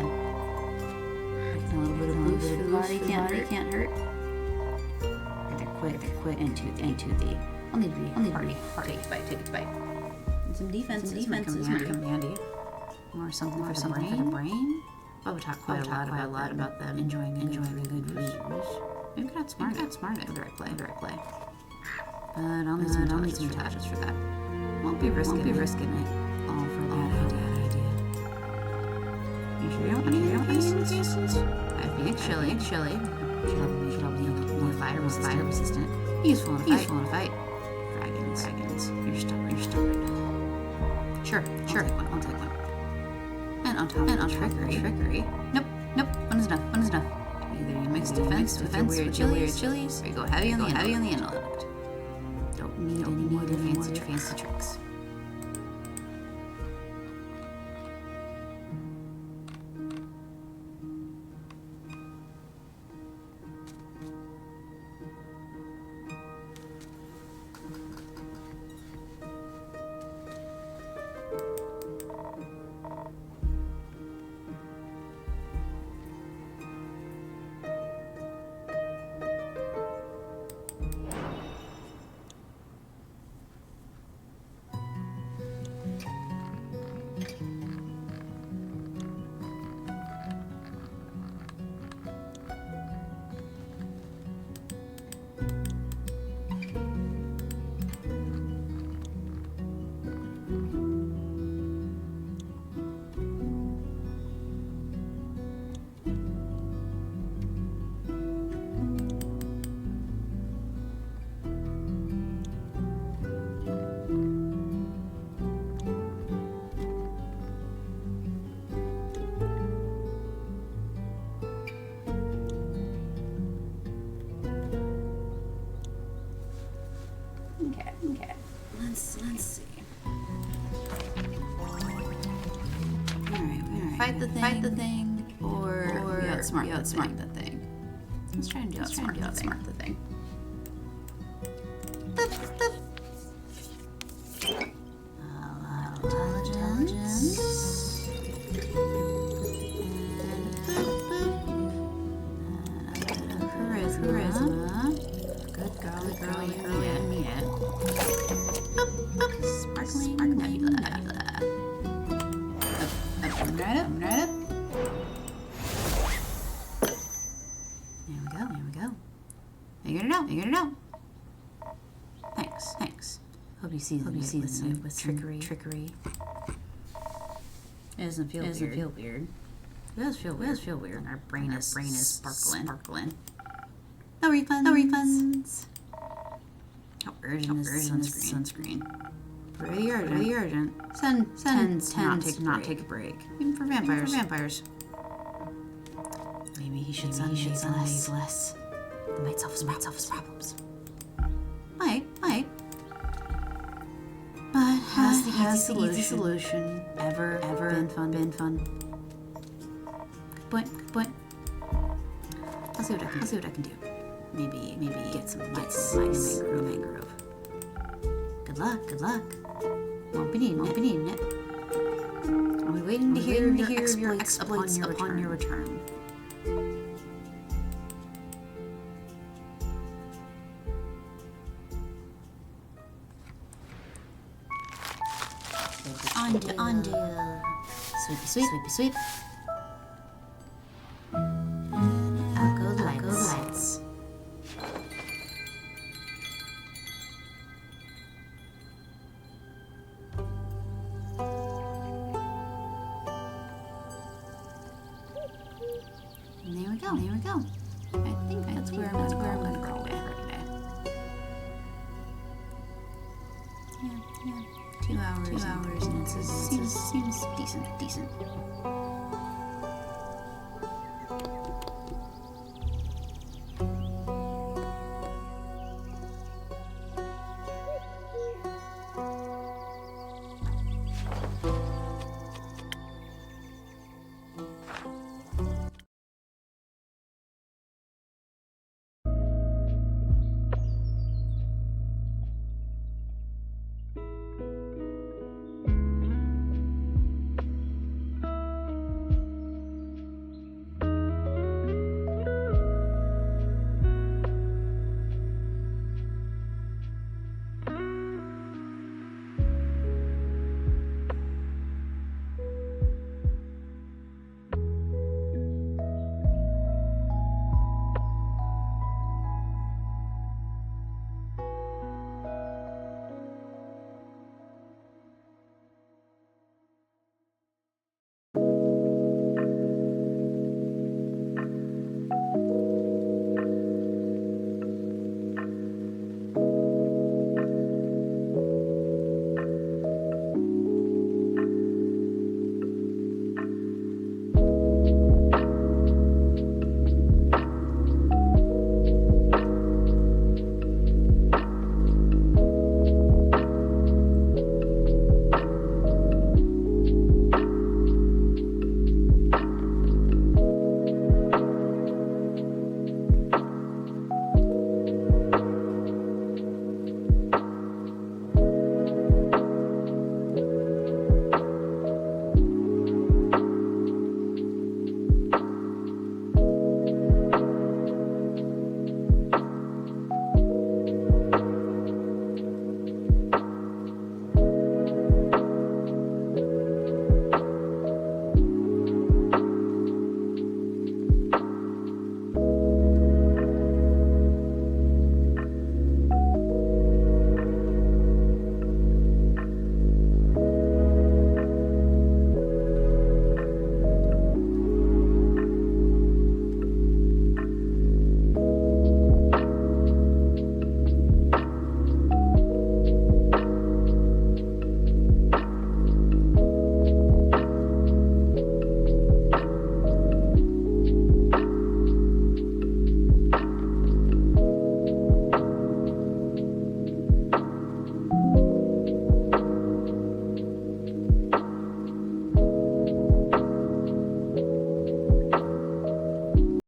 a little bit of boost for the body can't hurt. They're quick into the. I'll need to be party. Take a bite. And some defense might come in handy. Or something for the brain. Bubba talked quite a lot about them enjoying a good food. Maybe got smart at direct play. But I'll need some touches for that. Won't be risking it all for that idea. You sure you don't need any infusions? I'd be chilly. Should help be fire resistant. Useful in a fight. Dragons. You're stubborn. Sure. I'll take one. And on trickery. Nope. One is enough. Either you mix defense with weird chilies, or you go heavy on the intellect. Don't need any more fancy tricks. Okay. Let's see. Alright. Fight the thing, or you outsmart the thing. Let's try and do outsmart the thing. Intelligence. And charisma. Good girl, you need it. Sparkling nebula. Right up. There we go. Figured it out. Figured it out. Thanks. Thanks. Hope you see the with trickery. It doesn't feel weird. It does feel weird. Our brain is sparkling. No refunds. How urgent is sunscreen? Pretty urgent. Sun tends to not take a break. Even for vampires. Maybe he should sunbathe less. It might solve his problems. Might. But has the easy solution ever been fun? Good point. I'll see what I can do. Maybe get some nice mangrove. Good luck. Won't be needing it. I'll be waiting to hear your exploits upon your return. Undo. Sweep. Out go the lights. And there we go. I think that's where I'm gonna go away for today. Yeah. 2 hours and it seems decent.